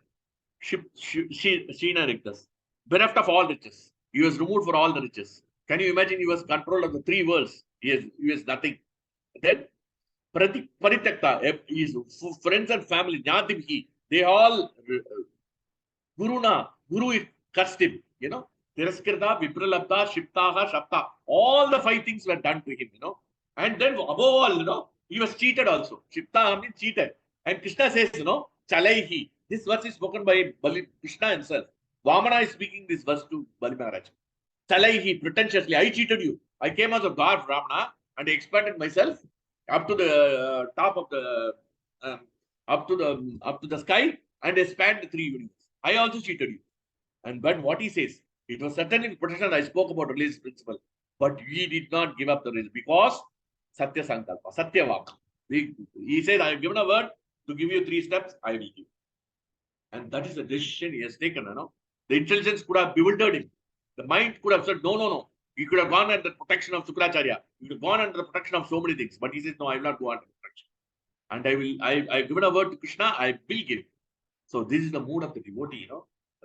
Kshina Riktas. Bereft of all riches. He was removed for all the riches. Can you imagine he was control of the three worlds? He is nothing. Then, Paritakta, his friends and family, Nyadimhi, they all, Guru cursed him, Tiraskirta, Vipralabda, Shiptaha, Shapta, all the 5 things were done to him, And then above all, he was cheated also. Shiptaha means cheated. And Krishna says, Chalaihi. This verse is spoken by Krishna himself. Vamana is speaking this verse to Bali Maharaj. Chalaihi, pretentiously, I cheated you. I came as a god, Ramana, and I expanded myself up to the top of the up to the sky and expand the 3 universes. I also cheated you. And but what he says, it was certainly protection. I spoke about religious principle, but we did not give up the religion because Satya Sankalpa, Satya Vak. He said, I have given a word to give you 3 steps, I will give. And that is the decision he has taken. The intelligence could have bewildered him. The mind could have said, no. He could have gone under the protection of Shukracharya. He could have gone under the protection of so many things. But he says, no, I will not go under protection. And I've given a word to Krishna, I will give. So this is the mood of the devotee,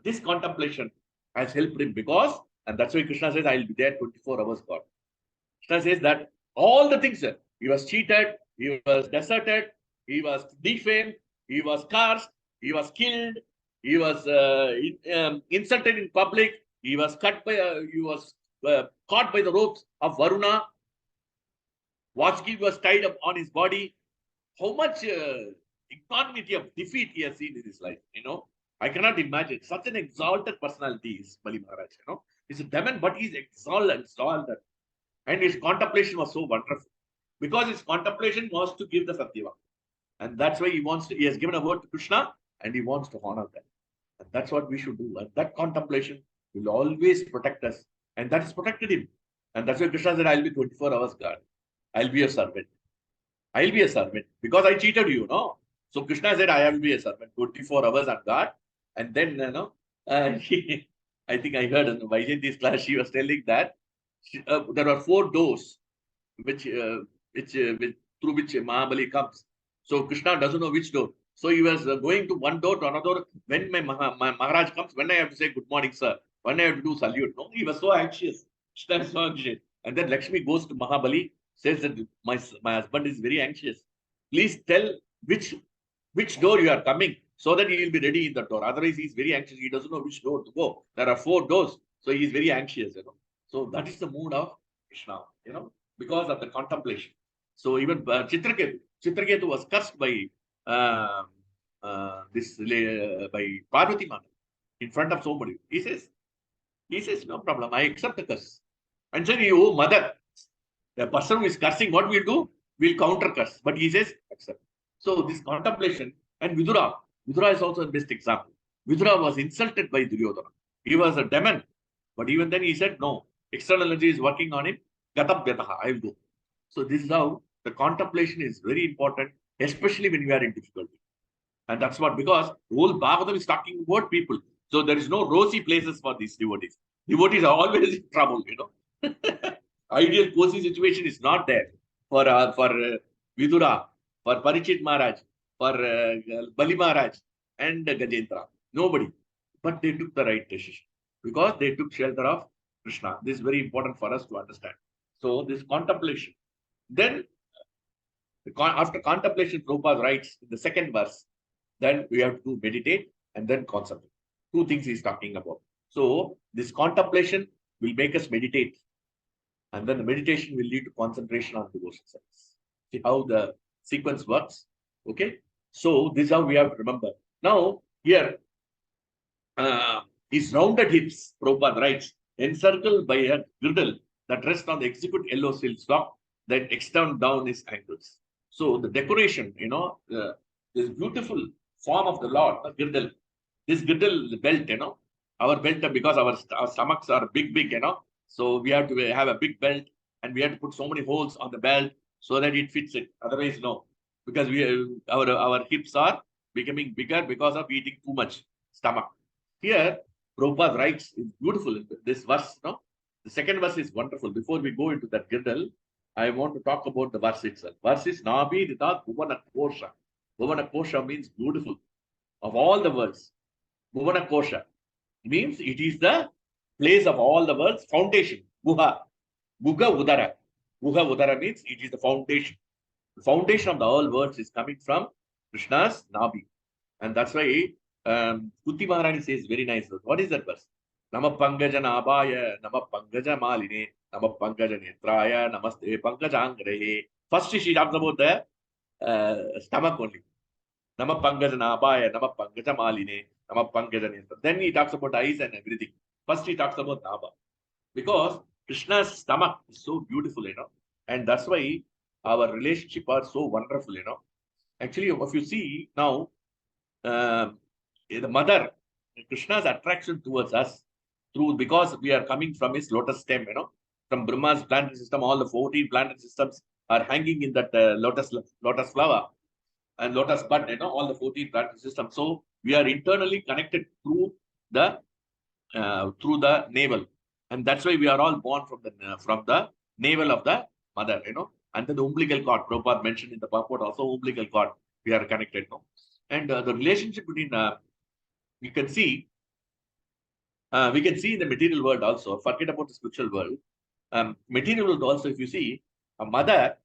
This contemplation has helped him because, and that's why Krishna says, I will be there 24 hours, God. Krishna says that all the things, he was cheated, he was deserted, he was defamed, he was cursed, he was killed, he was insulted in public, he was caught by the ropes of Varuna. Vasuki was tied up on his body. How much equanimity of defeat he has seen in his life, I cannot imagine. Such an exalted personality is Bali Maharaj, He's a demon, but he's exalted. And his contemplation was so wonderful. Because his contemplation was to give the Satyava. And that's why he has given a word to Krishna and he wants to honor that. And that's what we should do. And that contemplation will always protect us. And that has protected him. And that's why Krishna said, I'll be 24 hours God. I'll be a servant. I'll be a servant because I cheated you, So Krishna said, I will be a servant. 24 hours I'm God. And then, I think I heard in Vaijayanti's class, she was telling that there are 4 doors which through which Mahabali comes. So Krishna doesn't know which door. So he was going to one door to another. When my Maharaj comes, when I have to say good morning, sir, when I have to do salute, no, he was so anxious. Krishna is so anxious. And then Lakshmi goes to Mahabali, says that my husband is very anxious. Please tell which door you are coming, so that he will be ready in the door. Otherwise, he is very anxious. He doesn't know which door to go. There are 4 doors, so he is very anxious. So that is the mood of Krishna. Because of the contemplation. So even Chitraketu was cursed by by Parvati Mata in front of somebody. He says, no problem, I accept the curse. And said, oh mother, the person who is cursing, what we'll do? We'll counter curse. But he says, accept. So this contemplation, and Vidura is also the best example. Vidura was insulted by Duryodhana. He was a demon. But even then he said, no, external energy is working on him. Gatabhyataha, I will go. So this is how the contemplation is very important, especially when you are in difficulty. And that's what, because the whole Bhagavatam is talking about people. So there is no rosy places for these devotees. Devotees are always in trouble, Ideal cozy situation is not there for Vidura, for Parikshit Maharaj, for Bali Maharaj and Gajendra. Nobody. But they took the right decision because they took shelter of Krishna. This is very important for us to understand. So this contemplation. Then after contemplation, Prabhupada writes in the second verse, then we have to meditate and then concentrate. 2 things he's talking about. So this contemplation will make us meditate. And then the meditation will lead to concentration on devotion service. See how the sequence works. Okay. So this is how we have to remember. Now here, his rounded hips, Prabhupada writes, encircled by a girdle that rests on the execute yellow silk sock that extend down his ankles. So the decoration, this beautiful form of the Lord, the girdle. This girdle, the belt, our belt, because our stomachs are big, so we have to have a big belt, and we have to put so many holes on the belt so that it fits it. Otherwise, no, because our hips are becoming bigger because of eating too much stomach. Here, Prabhupada writes, it's beautiful. This verse, the second verse is wonderful. Before we go into that girdle, I want to talk about the verse itself. Verse is Nabi Ritat Bhuvana Kosha. Bhuvana Kosha means beautiful. Of all the words, Bhuvana Kosha means it is the place of all the words, foundation. Guha. Guga Udara. Guha Udara means it is the foundation. The foundation of the all words is coming from Krishna's Nabi. And that's why Kuti Maharani says very nice. What is that verse? Nama Pangaja Nabaya, Nama Pangaja Maline, Nama Pangaja Netraya, Namaste Pangajangrehe. First she talks about the stomach only. Nama Pangaja Nabaya, Nama Pangaja Maline, Nama Pangaja Netra. Then he talks about eyes and everything. First he talks about Naba. Because Krishna's stomach is so beautiful, and that's why our relationship are so wonderful, Actually, if you see now, the mother, Krishna's attraction towards us because we are coming from his lotus stem, from Brahma's planetary system, all the 14 planetary systems are hanging in that lotus flower and lotus bud, all the 14 planetary systems. So we are internally connected through the navel, and that's why we are all born from the navel of the mother, and then the umbilical cord. Prabhupada mentioned in the purport also umbilical cord. We are connected, and the relationship between we can see in the material world also. Forget about the spiritual world. Material world also, if you see a mother,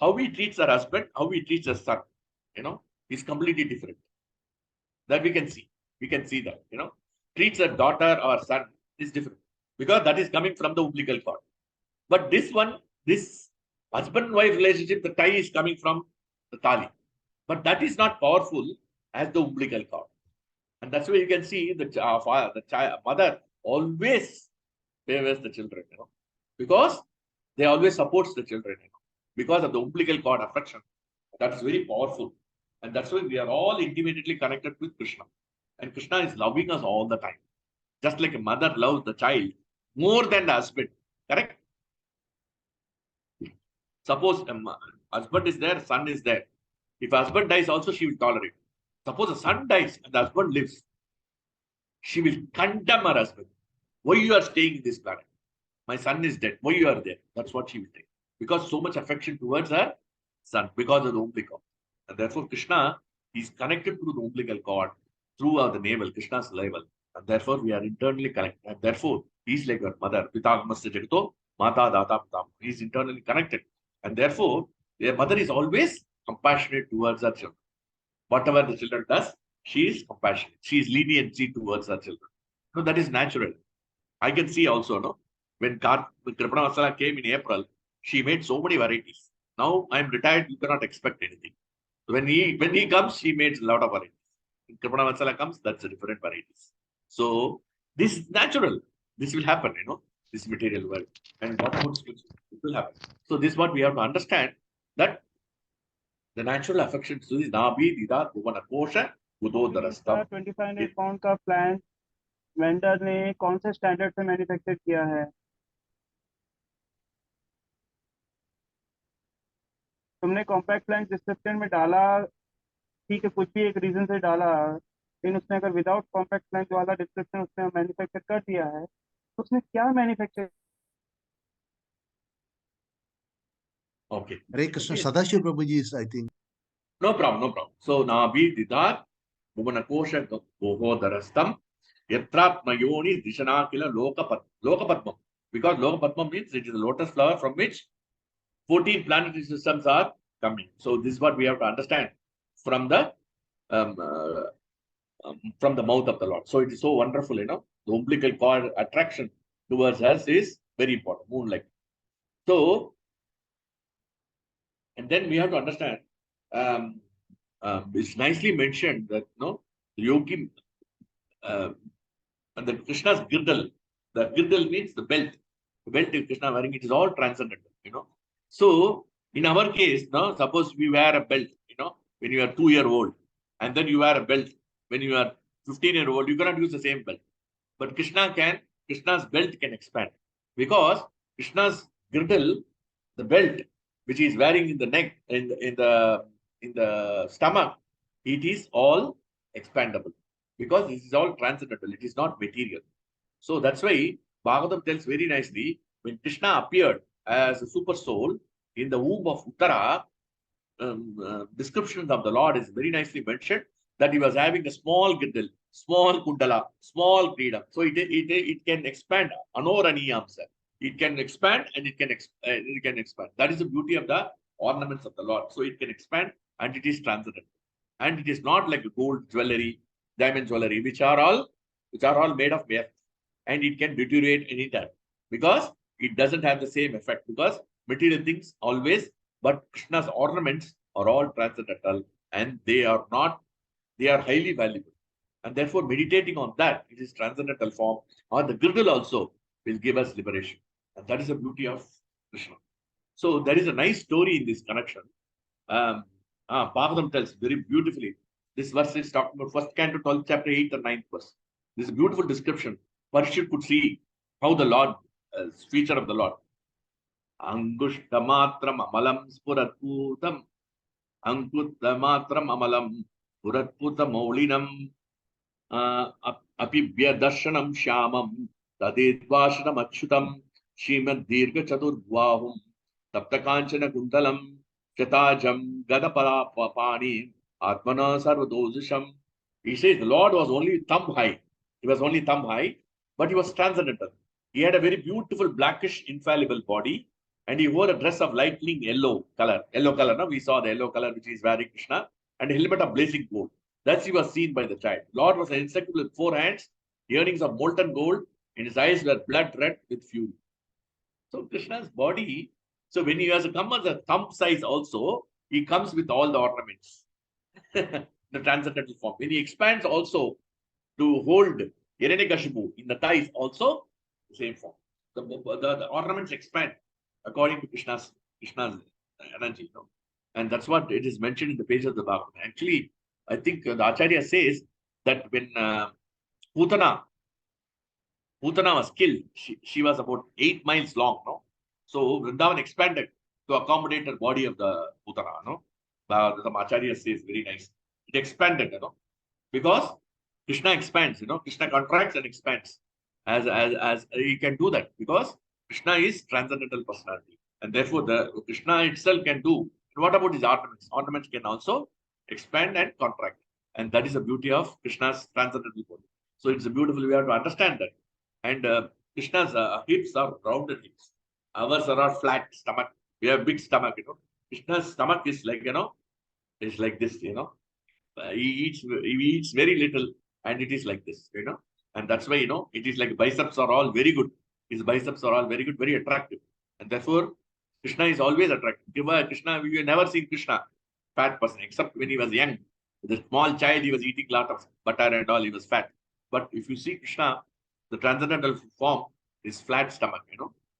how he treats her husband, how he treats her son, is completely different. That we can see. We can see that, treats her daughter or son is different because that is coming from the umbilical cord. But this husband-wife relationship, the tie is coming from the tali. But that is not powerful as the umbilical cord. And that's why you can see the mother always favors the children, because they always supports the children, because of the umbilical cord affection. That is very powerful. And that's why we are all intimately connected with Krishna. And Krishna is loving us all the time. Just like a mother loves the child more than the husband. Correct? Suppose husband is there, son is there. If husband dies also, she will tolerate. Suppose the son dies and the husband lives. She will condemn her husband. Why you are staying in this planet? My son is dead. Why you are there? That's what she will say. because so much affection towards her son because of the umbilical. And therefore, Krishna is connected to the umbilical cord throughout the navel, Krishna's navel. And therefore, we are internally connected. And therefore, he's like our mother. Pitagmasya Jagato, Mata Data Pitam. He's internally connected. And therefore, their mother is always compassionate towards her children. Whatever the children does, she is compassionate. She is lenient towards her children. No, that is natural. I can see also, no, when Kripana Vasala came in April, she made so many varieties. Now I'm retired, you cannot expect anything. When he comes, she made a lot of varieties. When Kripana Vasala comes, that's a different varieties. So this is natural. This will happen, this material world. And what it will happen. So this is what we have to understand, that the natural affections is Nabi, Dida, Bhuvana Kosha, Udodarastam. 2500 pound का plant vendor ने कौन से standard से manufacture किया है? तुमने compact plant description में डाला, ठीक है, कुछ भी एक रीजन से डाला, लेकिन उसने अगर विदाउट कॉम्पैक्ट प्लांट वाला डिस्क्रिप्शन उसने मैन्युफैक्चर कर दिया है, तो उसने क्या manufacture? Okay. Hare Krishna, Sadashiv Prabhuji is, I think. No problem. So, Nabi Didar, Bhuvanakosha Bohodarastam, Yatratmayoni Dishanakila Lokapadmam. Because Lokapadmam means it is a lotus flower from which 14 planetary systems are coming. So, this is what we have to understand from the mouth of the Lord. So, it is so wonderful, the umbilical cord attraction towards us is very important. Moonlight. So, and then we have to understand, it's nicely mentioned that the yogi, and the Krishna's girdle. The girdle means the belt. The belt is Krishna wearing, it is all transcendental, So in our case, suppose we wear a belt, when you are 2-year-old, and then you wear a belt when you are 15-year-old, you cannot use the same belt. But Krishna's belt can expand, because Krishna's girdle, the belt which he is wearing in the neck, in the stomach, it is all expandable, because this is all transcendental. It is not material. So that's why Bhagavatam tells very nicely, when Krishna appeared as a super soul in the womb of Uttara, descriptions of the Lord is very nicely mentioned, that he was having a small girdle, small kundala, small krida. So it can expand. Anoraniyamsa. It can expand and it can expand. That is the beauty of the ornaments of the Lord. So it can expand and it is transcendental. And it is not like gold jewelry, diamond jewelry, which are all made of earth, and it can deteriorate anytime, because it doesn't have the same effect, because material things always, but Krishna's ornaments are all transcendental, and they are highly valuable. And therefore, meditating on that, it is transcendental form, or the girdle also will give us liberation. And that is the beauty of Krishna. So there is a nice story in this connection. Bhagavatam tells very beautifully. This verse is talking about 1st canto, 12th chapter, 8th and 9th verse. This is a beautiful description. Parishit could see how the Lord, feature of the Lord. Angushtamatram amalam spuratputam. Ankuttamatram amalam spuratputam maulinam. Apibhya darshanam shyamam. Tadedvashanam achyutam. Shrimad dirgha chadurvahum. Taptakanchana kundalam. Chatajam gadapala pani. Atmana sarvadozisham. He says the Lord was only thumb high. He was only thumb high, but he was transcendental. He had a very beautiful blackish infallible body, and he wore a dress of lightning yellow color. Now we saw the yellow color which is wearing Krishna, and a helmet of blazing gold. Thus he was seen by the child. Lord was encircled with 4 hands, earrings of molten gold, and his eyes were blood red with fury. So Krishna's body, so when he has come as a thumb size also, he comes with all the ornaments. The transcendental form. When he expands also to hold Hiranyakashipu in the thighs, also the same form. The ornaments expand according to Krishna's energy. And that's what it is mentioned in the pages of the Bhagavatam. Actually, I think the Acharya says that when Putana was killed, she was about 8 miles long. So Vrindavan expanded to accommodate the body of the Putana. The Acharya says very nice. It expanded, because Krishna expands, Krishna contracts and expands. As he can do that, because Krishna is transcendental personality. And therefore, the Krishna itself can do. And what about his ornaments? Ornaments can also expand and contract. And that is the beauty of Krishna's transcendental body. So it's a beautiful, we have to understand that. And Krishna's hips are rounded hips. Ours are all flat stomach. We have big stomach, Krishna's stomach is like, it's like this, he eats very little and it is like this, and that's why, it is like biceps are all very good. His biceps are all very good, very attractive. And therefore, Krishna is always attractive. Krishna, we have never seen Krishna fat person, except when he was young. The small child, he was eating a lot of butter and all, he was fat. But if you see Krishna, the transcendental form is flat stomach,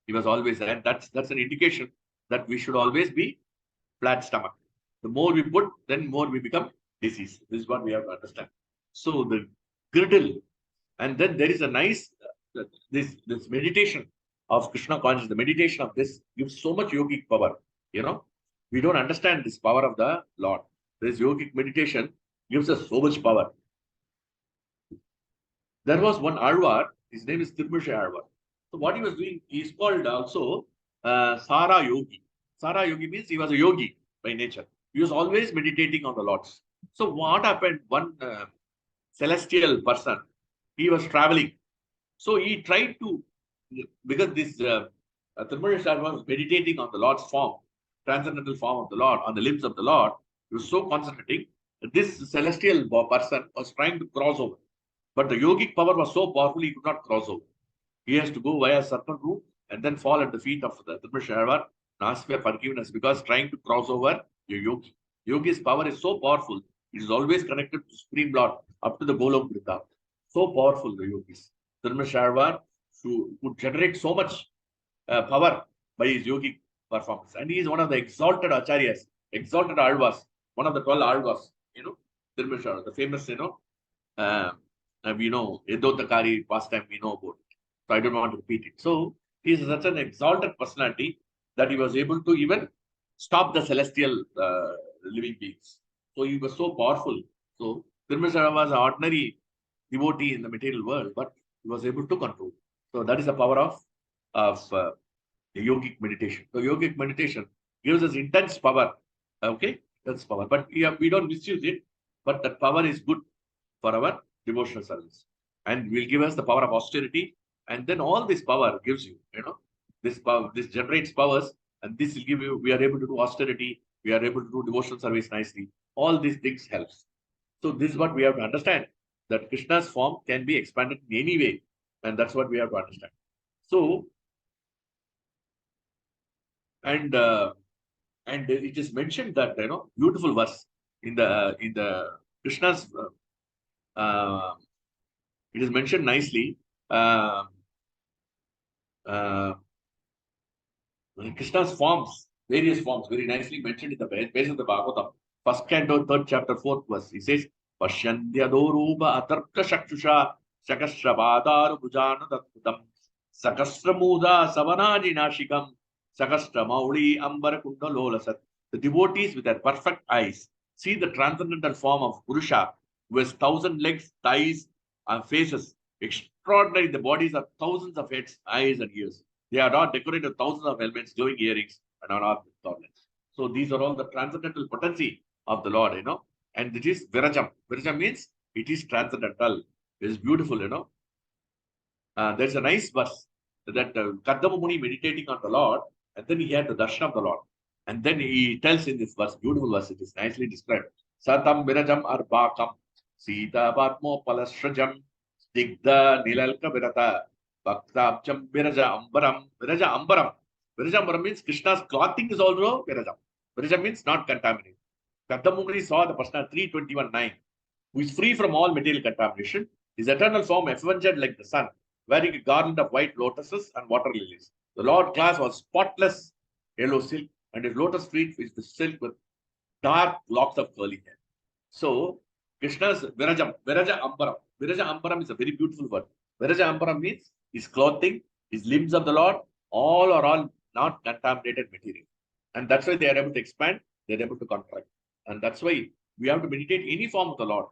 He was always, and that's an indication that we should always be flat stomach. The more we put, then more we become disease. This is what we have to understand. So the girdle, and then there is a nice, this meditation of Krishna consciousness, the meditation of this gives so much yogic power, We don't understand this power of the Lord. This yogic meditation gives us so much power. There was one Alvar, his name is Tirumushi Alvar. So what he was doing, he is called also Sara Yogi. Sara Yogi means he was a yogi by nature. He was always meditating on the Lord's. So what happened? One celestial person, he was traveling. So he tried to, because this Tirumushi Alvar was meditating on the Lord's form, transcendental form of the Lord, on the limbs of the Lord. He was so concentrating. This celestial person was trying to cross over. But the yogic power was so powerful, he could not cross over. He has to go via serpent route and then fall at the feet of the Tirumushi Alvar and ask for forgiveness, because trying to cross over your yogi. Yogi's power is so powerful, it is always connected to Supreme Lord up to the Golok Vrita. So powerful, the yogis. Tirumushi Alvar could generate so much power by his yogic performance. And he is one of the exalted acharyas, exalted alvas, one of the 12 alvas, Tirumushi Alvar, the famous, we know, Edotakari pastime, we know about it. So I don't want to repeat it. So he is such an exalted personality that he was able to even stop the celestial living beings. So he was so powerful. So Tirumushi Alvar was an ordinary devotee in the material world, but he was able to control. So that is the power of the yogic meditation. So yogic meditation gives us intense power. Okay, that's power. But we don't misuse it. But that power is good for our devotional service, and will give us the power of austerity. And then all this power gives you, this power, this generates powers, and this will give you. We are able to do austerity. We are able to do devotional service nicely. All these things helps. So this is what we have to understand, that Krishna's form can be expanded in any way, and that's what we have to understand. So, and it is mentioned that beautiful verse in the Krishna's. It is mentioned nicely. Krishna's forms, various forms, very nicely mentioned in the base of the Bhagavatam. First canto, 3rd chapter, 4th verse. He says, Pashyandyadorupa atarka shakshusha sakashrabhadaru bhujana datputam sakasramuda savanajinashikam sakasramauli ambara kundalolasat. The devotees with their perfect eyes see the transcendental form of Purusha, who has 1,000 legs, thighs, and faces. Extraordinary. The bodies are thousands of heads, eyes, and ears. They are all decorated with thousands of helmets, glowing earrings, and are all garlands. So these are all the transcendental potency of the Lord, And it is Virajam. Virajam means it is transcendental. It is beautiful, There's a nice verse that Kadama Muni meditating on the Lord, and then he had the darshan of the Lord. And then he tells in this verse, beautiful verse, it is nicely described. Satam Virajam Arbakam, Sita Patmo Palashrajam, Stigda Nilalka Virata, Bhaktabjam Viraja Ambaram. Viraja Ambaram. Viraja Ambaram means Krishna's clothing is also Virajam. Virajam means not contaminated. Kadamumuni saw the personal 321.9, who is free from all material contamination, his eternal form effulgent like the sun, wearing a garland of white lotuses and water lilies. The Lord class was spotless yellow silk, and his lotus feet is the silk with dark locks of curly hair. So, Krishna's Virajam, Viraja Ambaram. Viraja Ambaram is a very beautiful word. Viraja Ambaram means his clothing, his limbs of the Lord, all are all not contaminated material. And that's why they are able to expand, they are able to contract. And that's why we have to meditate any form of the Lord.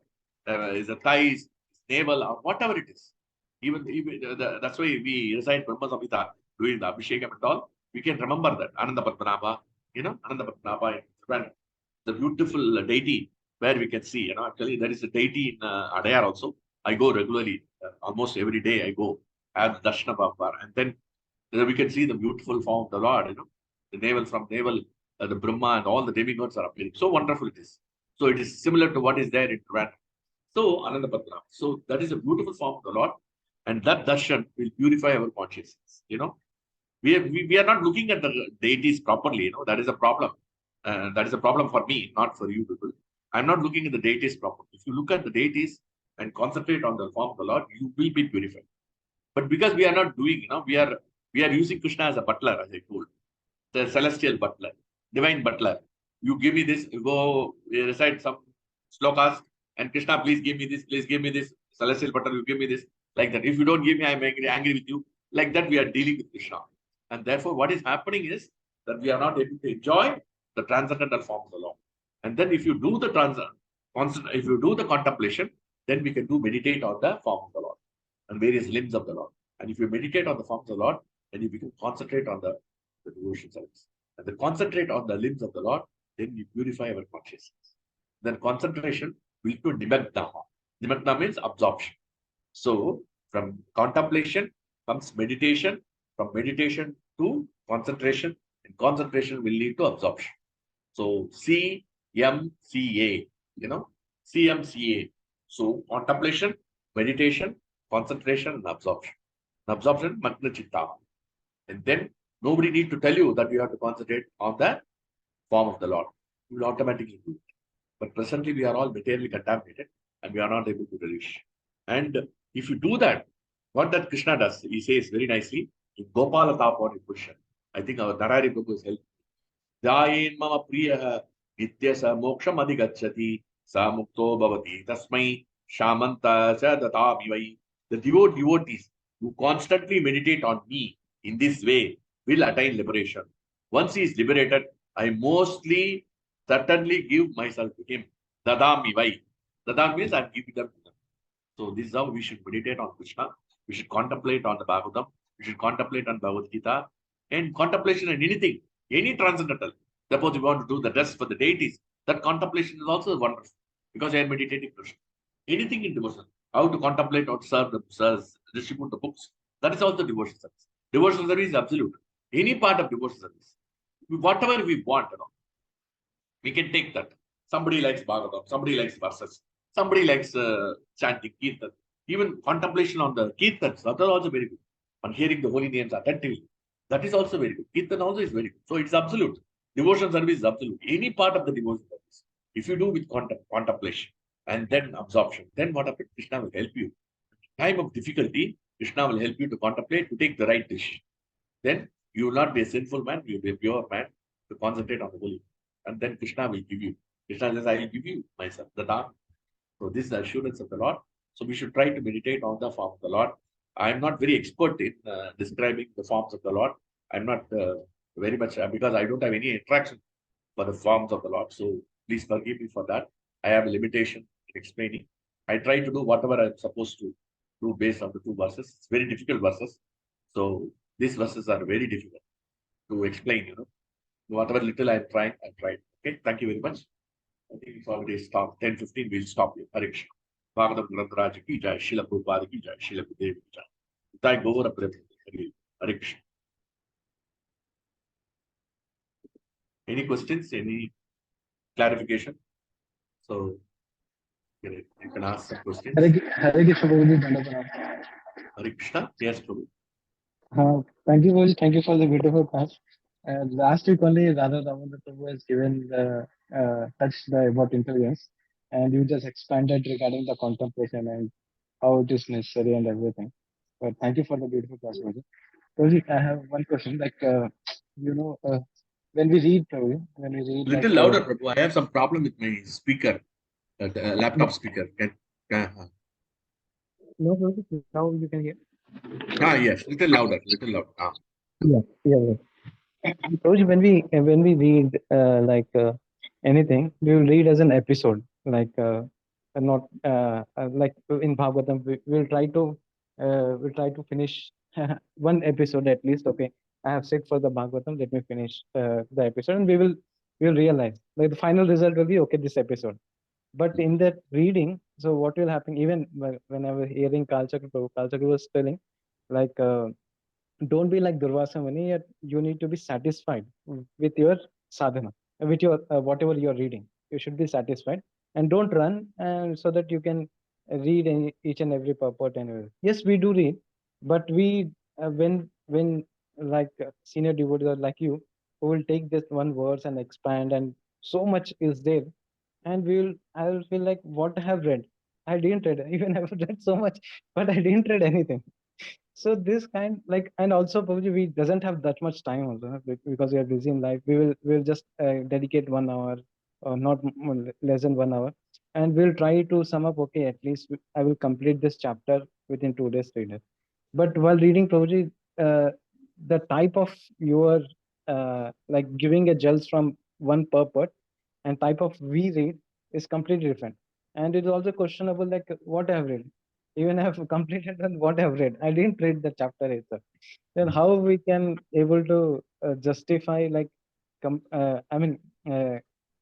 Is the thighs, his navel, or whatever it is. Even that's why we recite Brahma Samhita doing the Abhishekam and all. We can remember that. Ananda Padmanabha, Ananda Padmanabha in Trivandrum, the beautiful deity where we can see, actually there is a deity in Adayar also. I go regularly, almost every day I go, I have the Darshana Bhavar, and then we can see the beautiful form of the Lord, the navel from navel, the Brahma and all the demigods are appearing. So wonderful it is. So it is similar to what is there in Trivandrum. So Ananda Padmanabha. So that is a beautiful form of the Lord, and that darshan will purify our consciousness. We are not looking at the deities properly. That is a problem. That is a problem for me, not for you people. I'm not looking at the deities properly. If you look at the deities and concentrate on the form of the Lord, you will be purified. But because we are not doing, we are using Krishna as a butler, as I told, the celestial butler, divine butler. You give me this, you go recite some slokas, and Krishna, please give me this, celestial butler, you give me this, like that. If you don't give me, I'm angry with you. Like that, we are dealing with Krishna. And therefore, what is happening is that we are not able to enjoy the transcendental form of the Lord. And then if you do the contemplation, then we can meditate on the form of the Lord and various limbs of the Lord. And if you meditate on the form of the Lord, then you can concentrate on the devotion service. And then concentrate on the limbs of the Lord, then you purify our consciousness. Then concentration will to nimagna. Nimagna means absorption. So from contemplation comes meditation, from meditation to concentration, and concentration will lead to absorption. So CMCA, CMCA. So contemplation, meditation, concentration, and absorption. And absorption, magna chitta. And then nobody need to tell you that you have to concentrate on the form of the Lord. You will automatically do it. But presently we are all materially contaminated and we are not able to release. And if you do that, what that Krishna does, he says very nicely, in Gopala Tapani Pushan. I think our Narari Prabhu is helping. Jayen mama priya nityasa moksham adhigacchati sa mukto bhavati tasmai shamanta cha datamivai. The devotees who constantly meditate on me in this way will attain liberation. Once he is liberated, I mostly certainly give myself to him. Dadamivai. Dadam means I'm giving them to them. So this is how we should meditate on Krishna. We should contemplate on the Bhagavatam. We should contemplate on Bhagavad Gita. And contemplation on anything, any transcendental. Suppose you want to do the dress for the deities, that contemplation is also wonderful because I am meditating Krishna. Anything in devotion, how to contemplate, how to serve, distribute the books, that is also devotion service. Devotional service is absolute. Any part of devotional service, whatever we want, we can take that. Somebody likes Bhagavatam, somebody likes verses, somebody likes chanting Kirtan. Even contemplation on the Kirtans, that is also very good. On hearing the holy names attentively, that is also very good. Kirtan also is very good. So it's absolute. Devotion service is absolute. Any part of the devotion service, if you do with contemplation and then absorption, then what happens? Krishna will help you. Time of difficulty, Krishna will help you to contemplate, to take the right decision. Then you will not be a sinful man, you will be a pure man to concentrate on the holy. And then Krishna will give you. Krishna says, I will give you myself, the Dharma. So this is the assurance of the Lord. So we should try to meditate on the form of the Lord. I am not very expert in describing the forms of the Lord. I'm not very much, because I don't have any attraction for the forms of the Lord. So please forgive me for that. I have a limitation in explaining. I try to do whatever I'm supposed to do based on the two verses. It's very difficult verses. So these verses are very difficult to explain, Whatever little I'm trying, I'm trying. Okay, thank you very much. I think it's already stopped. 10:15, we'll stop here. Hare Krishna. Bhagavatam Grantharaja ki jai, Srila Prabhupada ki jai, Srila Gurudev ki jai. Thank Gaur Hare Krishna. Any questions? Any clarification? So you can ask some questions. Hare Krishna Prabhuji, Dandavanam. Hare Krishna. Yes, Prabhu. Thank you, Prabhuji. Thank you for the beautiful class. Last week only, Radha Damodar Prabhu has given the touched about intelligence, and you just expanded regarding the contemplation and how it is necessary and everything. But thank you for the beautiful class, Prabhuji. Prabhuji, I have one question. When we read, Prabhuji, Little louder, Prabhu. I have some problem with my speaker, laptop speaker. No, Prabhuji, now you can hear. Yes, little louder, little louder. Yeah. Prabhuji, when we read anything, we will read as an episode, not like in Bhagavatam. We'll try to finish one episode at least. Okay, I have sit for the Bhagavatam. Let me finish the episode, and we will realize like the final result will be okay. This episode, but in that reading, so what will happen? Even when I was hearing Kalchakra was telling, like don't be like Durvasa Muni. Yet you need to be satisfied with your sadhana, with your whatever you are reading. You should be satisfied and don't run, and so that you can read each and every purport. And yes, we do read, but we when like senior devotees are like you, who will take this one verse and expand, and so much is there, and I will feel like what I have read. I didn't read even I have read so much, but I didn't read anything. So this kind like, and also probably we doesn't have that much time also, because we are busy in life. We'll just dedicate 1 hour or not less than 1 hour, and we'll try to sum up. Okay, at least I will complete this chapter within 2 days, 3 days. But while reading Prabhuji, the type of your like giving a gels from one purport and type of we read is completely different. And it's also questionable like what I have read. Even I have completed on what I have read. I didn't read the chapter itself. Then how we can able to justify like I mean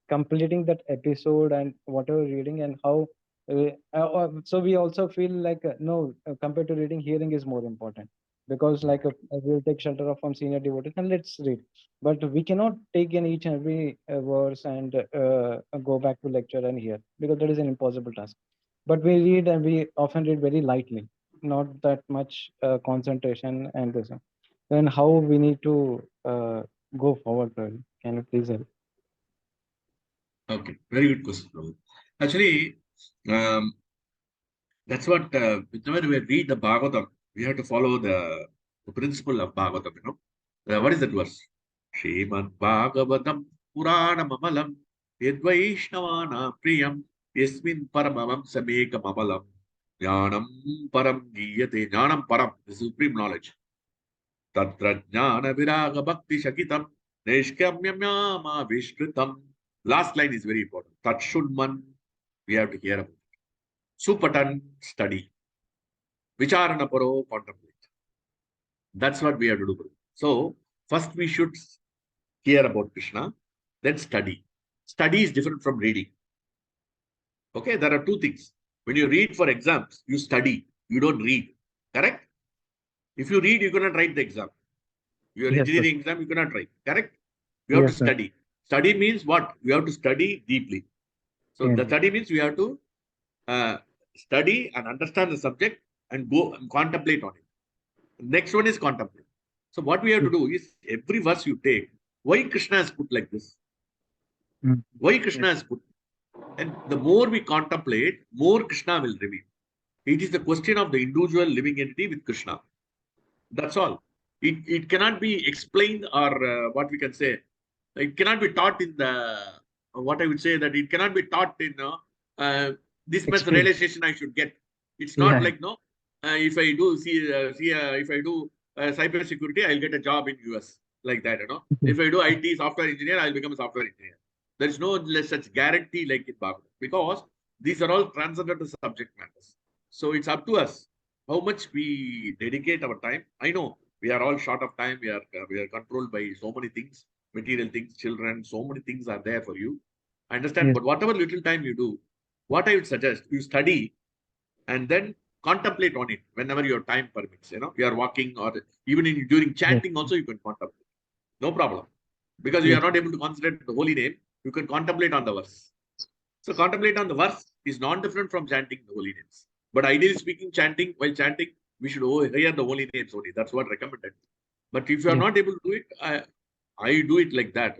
completing that episode and whatever reading, and how so we also feel like no, compared to reading, hearing is more important, because like we'll take shelter of from senior devotees and let's read, but we cannot take in each and every verse and go back to lecture and hear, because that is an impossible task. But we read, and we often read very lightly, not that much concentration and this. Then how we need to go forward, Praveen? Can you please help? Okay, very good question, Prabhu. Actually, that's what, whenever we read the Bhagavatam, we have to follow the principle of Bhagavatam, you know. What is that verse? Srimad Bhagavatam Puranam Amalam Yadvaishnavana Priyam Yasmin Paramamam Samekam Amalam Jnanam Param Giyate Jnanam Param, the supreme knowledge. Tatra Jnana Viraga Bhakti Shakitam Neshkamyamyama Vishkritam. Last line is very important. Tatshudman, we have to hear about it. Supatan, study. Vicharana Paro, contemplate. That's what we have to do. So, first we should hear about Krishna, then study. Study is different from reading. Okay, there are two things. When you read for exams, you study, you don't read. Correct? If you read, you cannot write the exam. Your Yes, sir. engineering exam, you cannot write. Correct? You have Yes, to sir. study. Study means what? You have to study deeply. So, the Yes. study means we have to study and understand the subject and go and contemplate on it. Next one is contemplate. So what we have to do is every verse you take, why Krishna has put like this? Mm. Why Krishna has put? And the more we contemplate, more Krishna will reveal. It is the question of the individual living entity with Krishna. That's all. It cannot be explained, or what we can say, it cannot be taught in the, what I would say, that it cannot be taught in this much Explain. realization I should get. It's not Yeah. like, no, if I do if I do cyber security, I'll get a job in US, like that, you know. If I do IT software engineer, I'll become a software engineer. There is no such guarantee like in Bhagavad, because these are all transcendental subject matters. So it's up to us how much we dedicate our time. I know we are all short of time. We are controlled by so many things, material things, children, so many things are there for you. I understand, Yes. but whatever little time you do, what I would suggest, you study and then contemplate on it whenever your time permits. You know, you are walking, or even during chanting also you can contemplate. No problem. Because you Yes. are not able to concentrate the holy name, you can contemplate on the verse. So contemplate on the verse is not different from chanting the holy names. But ideally speaking, while chanting, we should hear the holy names only. That's what recommended. But if you are Yes. not able to do it, I do it like that.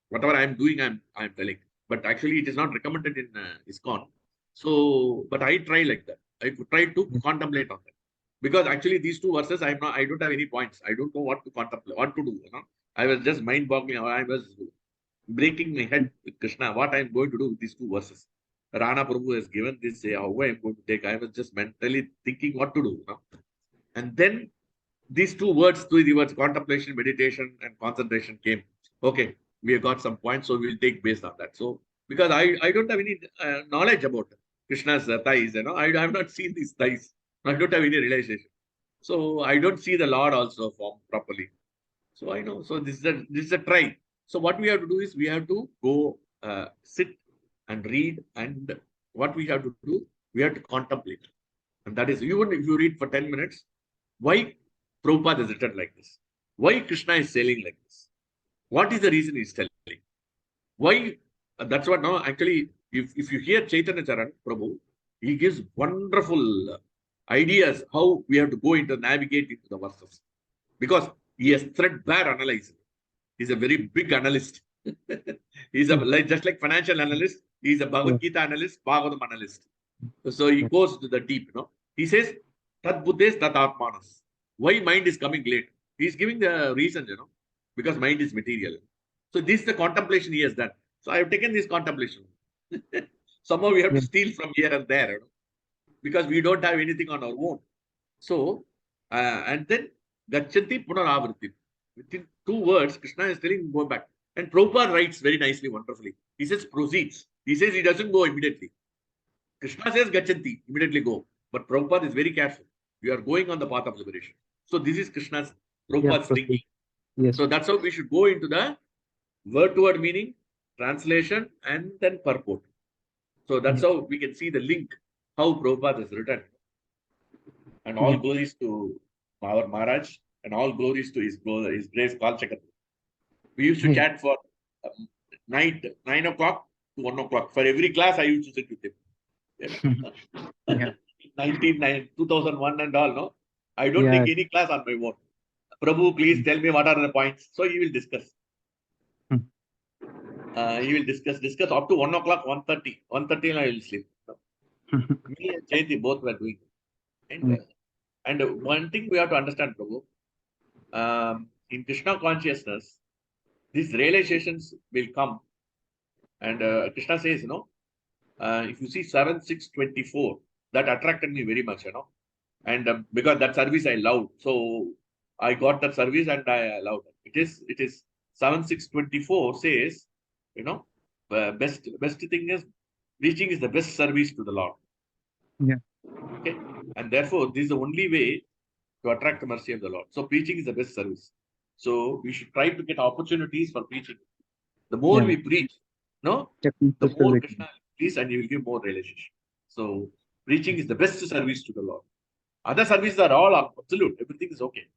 Whatever I'm doing, I'm telling. But actually, it is not recommended in ISKCON. So, but I try like that. I try to Yes. contemplate on that. Because actually, these two verses, I don't have any points. I don't know what to contemplate, what to do. You know, I was just mind-boggling. I was breaking my head with Krishna, what I'm going to do with these two verses. Rana Prabhu has given this, how I'm going to take. I was just mentally thinking what to do. You know? And then these two words, contemplation, meditation, and concentration came. Okay, we have got some points, so we'll take based on that. So, because I don't have any knowledge about Krishna's thighs, you know, I have not seen these thighs. I don't have any realization. So, I don't see the Lord also form properly. So I know. So this is a try. So what we have to do is we have to go sit and read, and what we have to do, we have to contemplate. And that is, even if you read for 10 minutes, why Prabhupada is written like this? Why Krishna is saying like this? What is the reason he's telling? Why? That's what now actually, if you hear Chaitanya Charan Prabhu, he gives wonderful ideas how we have to go into navigate into the verses. Because he has threadbare analyzed. He's a very big analyst. He's a just like financial analyst, he's a Bhagavad Gita analyst, Bhagavatam analyst. So he goes to the deep, He says, Tat Buddhes Tat Atmanas. Why mind is coming late? He's giving the reasons, because mind is material. So this is the contemplation he has done. So I have taken this contemplation. Somehow we have to steal from here and there, because we don't have anything on our own. So, and then Gachanti Punaravriti. Within 2 words, Krishna is telling, go back. And Prabhupada writes very nicely, wonderfully. He says, proceeds. He says he doesn't go immediately. Krishna says, Gachanti, immediately go. But Prabhupada is very careful. We are going on the path of liberation. So this is Krishna's, Prabhupada's thinking. Yes. So that's how we should go into the word-to-word meaning, translation, and then purport. So that's how we can see the link, how Prabhupada is written. And all glories to our Maharaj, and all glories to his grace Kal Chakra. We used to chat for night, 9 o'clock to 1 o'clock. For every class, I used to sit with him. 2001 and all, no? I don't take any class on my own. Prabhu, please tell me what are the points. So he will discuss. He will discuss up to 1 o'clock, 1:30. 1:30 I will sleep. Me and Chaiti both were doing it. And one thing we have to understand, Prabhu, in Krishna consciousness, these realizations will come. And Krishna says, if you see 7:6:24, that attracted me very much, And because that service I loved, so I got that service and I loved it. It is 7:6:24 says, best thing is preaching is the best service to the Lord. Okay, and therefore this is the only way to attract the mercy of the Lord. So preaching is the best service. So we should try to get opportunities for preaching. The more we preach, the more Krishna will preach and he will give more realization. So preaching is the best service to the Lord. Other services are all absolute. Everything is okay.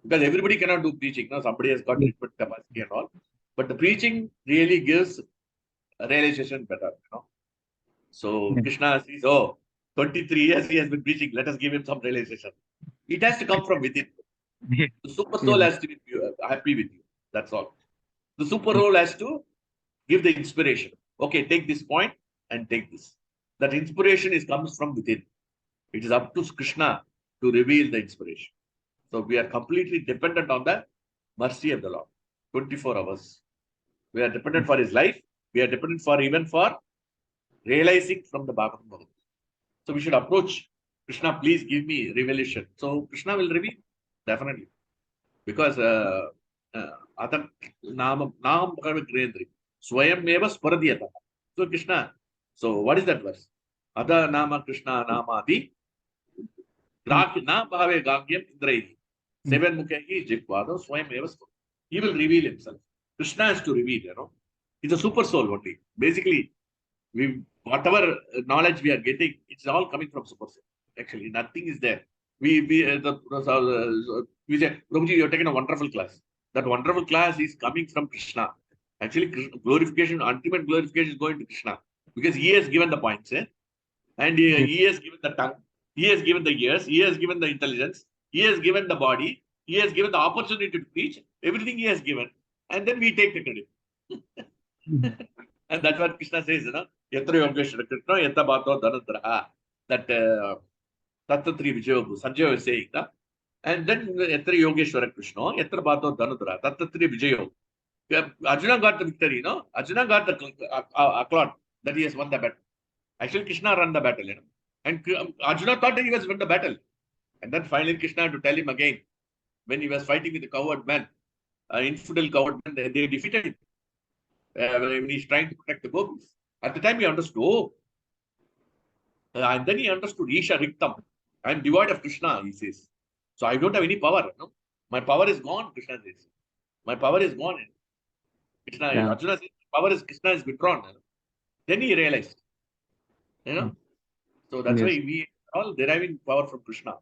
Because everybody cannot do preaching. Somebody has got treatment capacity and all. But the preaching really gives a realization better. So Krishna says, 23 years he has been preaching. Let us give him some realization. It has to come from within. The super soul has to be happy with you. That's all. The super soul has to give the inspiration. Okay, take this point and take this. That inspiration comes from within. It is up to Krishna to reveal the inspiration. So we are completely dependent on the mercy of the Lord. 24 hours. We are dependent for his life. We are dependent even for realizing from the Bhagavad. So we should approach Krishna, please give me revelation. So Krishna will reveal, definitely. Because Adam Nam Bhagavat Swayam Eva Sparadhyata. So Krishna, so what is that verse? Ada Nama Krishna Namadi Na Bhave Gagyam Indraihi. 7 Mukhahi Jikvado Swayam Eva. He will reveal himself. Krishna has to reveal, He's a super soul only. Basically, whatever knowledge we are getting, it's all coming from super soul. Actually, nothing is there. We say, Prabhuji, you have taken a wonderful class. That wonderful class is coming from Krishna. Actually, glorification, ultimate glorification is going to Krishna. Because he has given the points, and he has given the tongue, he has given the ears, he has given the intelligence, he has given the body, he has given the opportunity to teach, everything he has given. And then we take the credit. And that's what Krishna says, Yatra Yogeshwara Krishna, Yata Bhato Dhanantraha. That Tattatri Vijayogu, Sanjay was saying that. And then Yatra Yogeshwara Krishna, Yatra Bhato Dhanantraha, Tattatri Vijayogu. Arjuna got the victory, Arjuna got the cloud that he has won the battle. Actually, Krishna ran the battle, And Arjuna thought that he was won the battle. And then finally Krishna had to tell him again, when he was fighting with the coward man, infidel coward man, they defeated him. When he's trying to protect the gopis. At the time he understood, and then he understood, Isha Riktam. I am devoid of Krishna, he says. So I don't have any power. My power is gone, Krishna says. My power is gone. Krishna, Yeah. Arjuna says, power is Krishna is withdrawn. Then he realized, So that's why Yes. we are all deriving power from Krishna.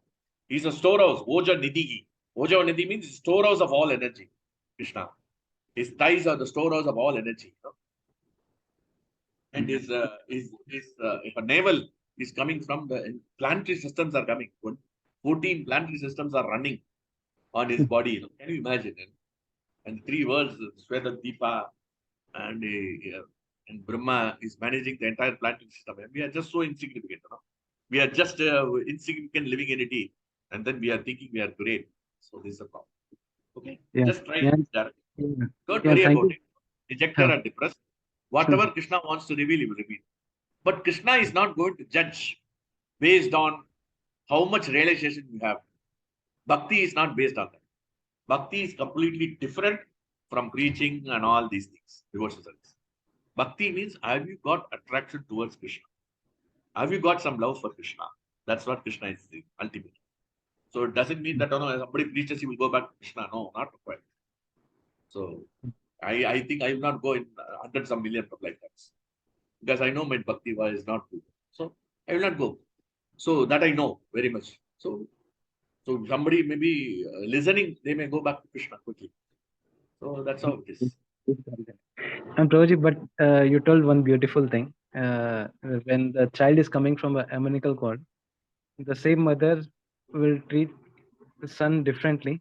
He's a storehouse. Oja Nidhi. Oja Nidhi means storehouse of all energy. Krishna. His thighs are the storehouse of all energy. And his if a navel is coming from the planetary systems are coming. 14 planetary systems are running on his body. Can you imagine? And the 3 worlds, Sweta Deepa and Brahma is managing the entire planetary system. And we are just so insignificant. We are just insignificant living entity. And then we are thinking we are great. So this is a problem. Okay? Yeah. Just try Yeah. this direction. Yeah. Don't Yeah, worry thank about you. it. Dejected or depressed. Whatever Sure. Krishna wants to reveal, he will reveal. But Krishna is not going to judge based on how much realization you have. Bhakti is not based on that. Bhakti is completely different from preaching and all these things. Devotional service. Bhakti means, have you got attraction towards Krishna? Have you got some love for Krishna? That's what Krishna is the ultimate. So it doesn't mean that somebody preaches, he will go back to Krishna. No, not quite. So I think I will not go in hundreds of millions of lifetimes. Because I know my bhakti is not good. So I will not go. So that I know very much. So somebody may be listening, they may go back to Krishna quickly. So that's how it is. And Prabhuji, but you told one beautiful thing. When the child is coming from a umbilical cord, the same mother will treat the son differently,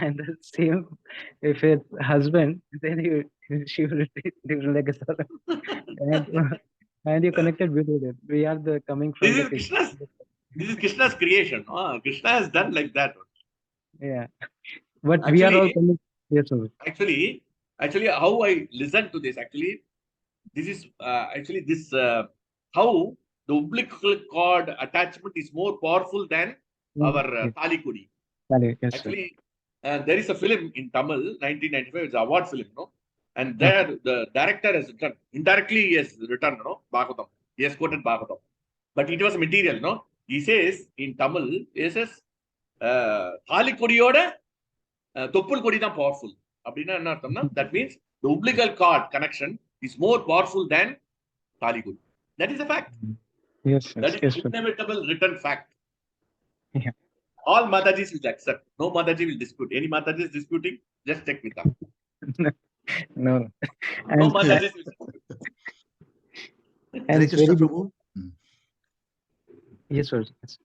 and the same if it's husband, then she will treat different like a son. And you connected beautifully. We are the coming from This the is Krishna's creation. Krishna has done like that. Yeah, but we are all coming. Yes, sir. Actually, how I listen to this, this is this how the umbilical cord attachment is more powerful than our Talikudi. Yes, actually, there is a film in Tamil, 1995. It's an award film, and there the director has written indirectly. He has written, Bhagavatam. He has quoted Bhagavatam, but it was material, He says in Tamil, he says, Talikodiyoda Toppul Kodi is powerful. That means the umbilical cord connection is more powerful than Talikudi. That is a fact. Yes, That is inevitable written fact. Yeah. All Matajis will accept. No Mataji will dispute. Any Mataji is disputing, just check with them. No. No Matajis will dispute. Hare Krishna Prabhu. Yes, sir. Yes.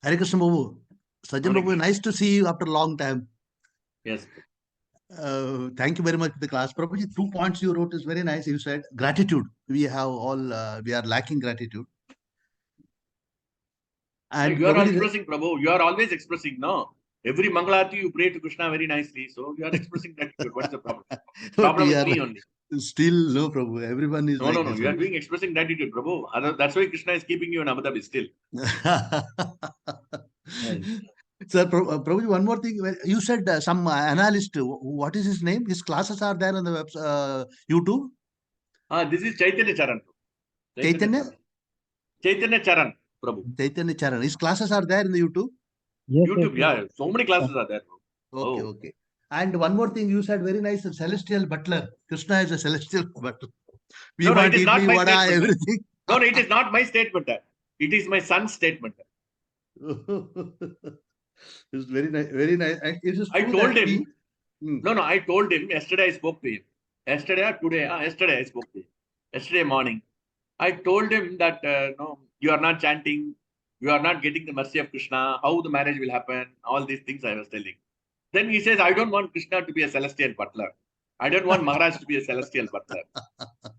Hare Krishna Prabhu. Sajjan Prabhu, nice to see you after a long time. Yes. Thank you very much for the class. Prabhuji, 2 points you wrote is very nice. You said gratitude. We are lacking gratitude. And you are all expressing, Prabhu. You are always expressing, no? Every Mangalati you pray to Krishna very nicely. So you are expressing gratitude. What is the problem? Problem is me only. Still, no, Prabhu. Everyone is no. You are doing expressing gratitude, Prabhu. That's why Krishna is keeping you in Abu Dhabi still. Sir, Prabhuji, one more thing. You said some analyst. What is his name? His classes are there on the website, YouTube. This is Chaitanya Charan. Chaitanya Charan, Prabhu. Chaitanya Charan. His classes are there in the YouTube. Yes, YouTube, yeah. So many classes are there. Okay. And one more thing, you said very nice. Celestial butler. Krishna is a celestial butler. We want it is not my statement. Everything. No, it is not my statement. It is my son's statement. It's very nice. Very nice. I told him. I told him. Yesterday I spoke to him. Yesterday or today? Yesterday I spoke to him. Yesterday morning. I told him that, no, you are not chanting. You are not getting the mercy of Krishna. How the marriage will happen. All these things I was telling. Then he says, I don't want Krishna to be a celestial butler. I don't want Maharaj to be a celestial butler.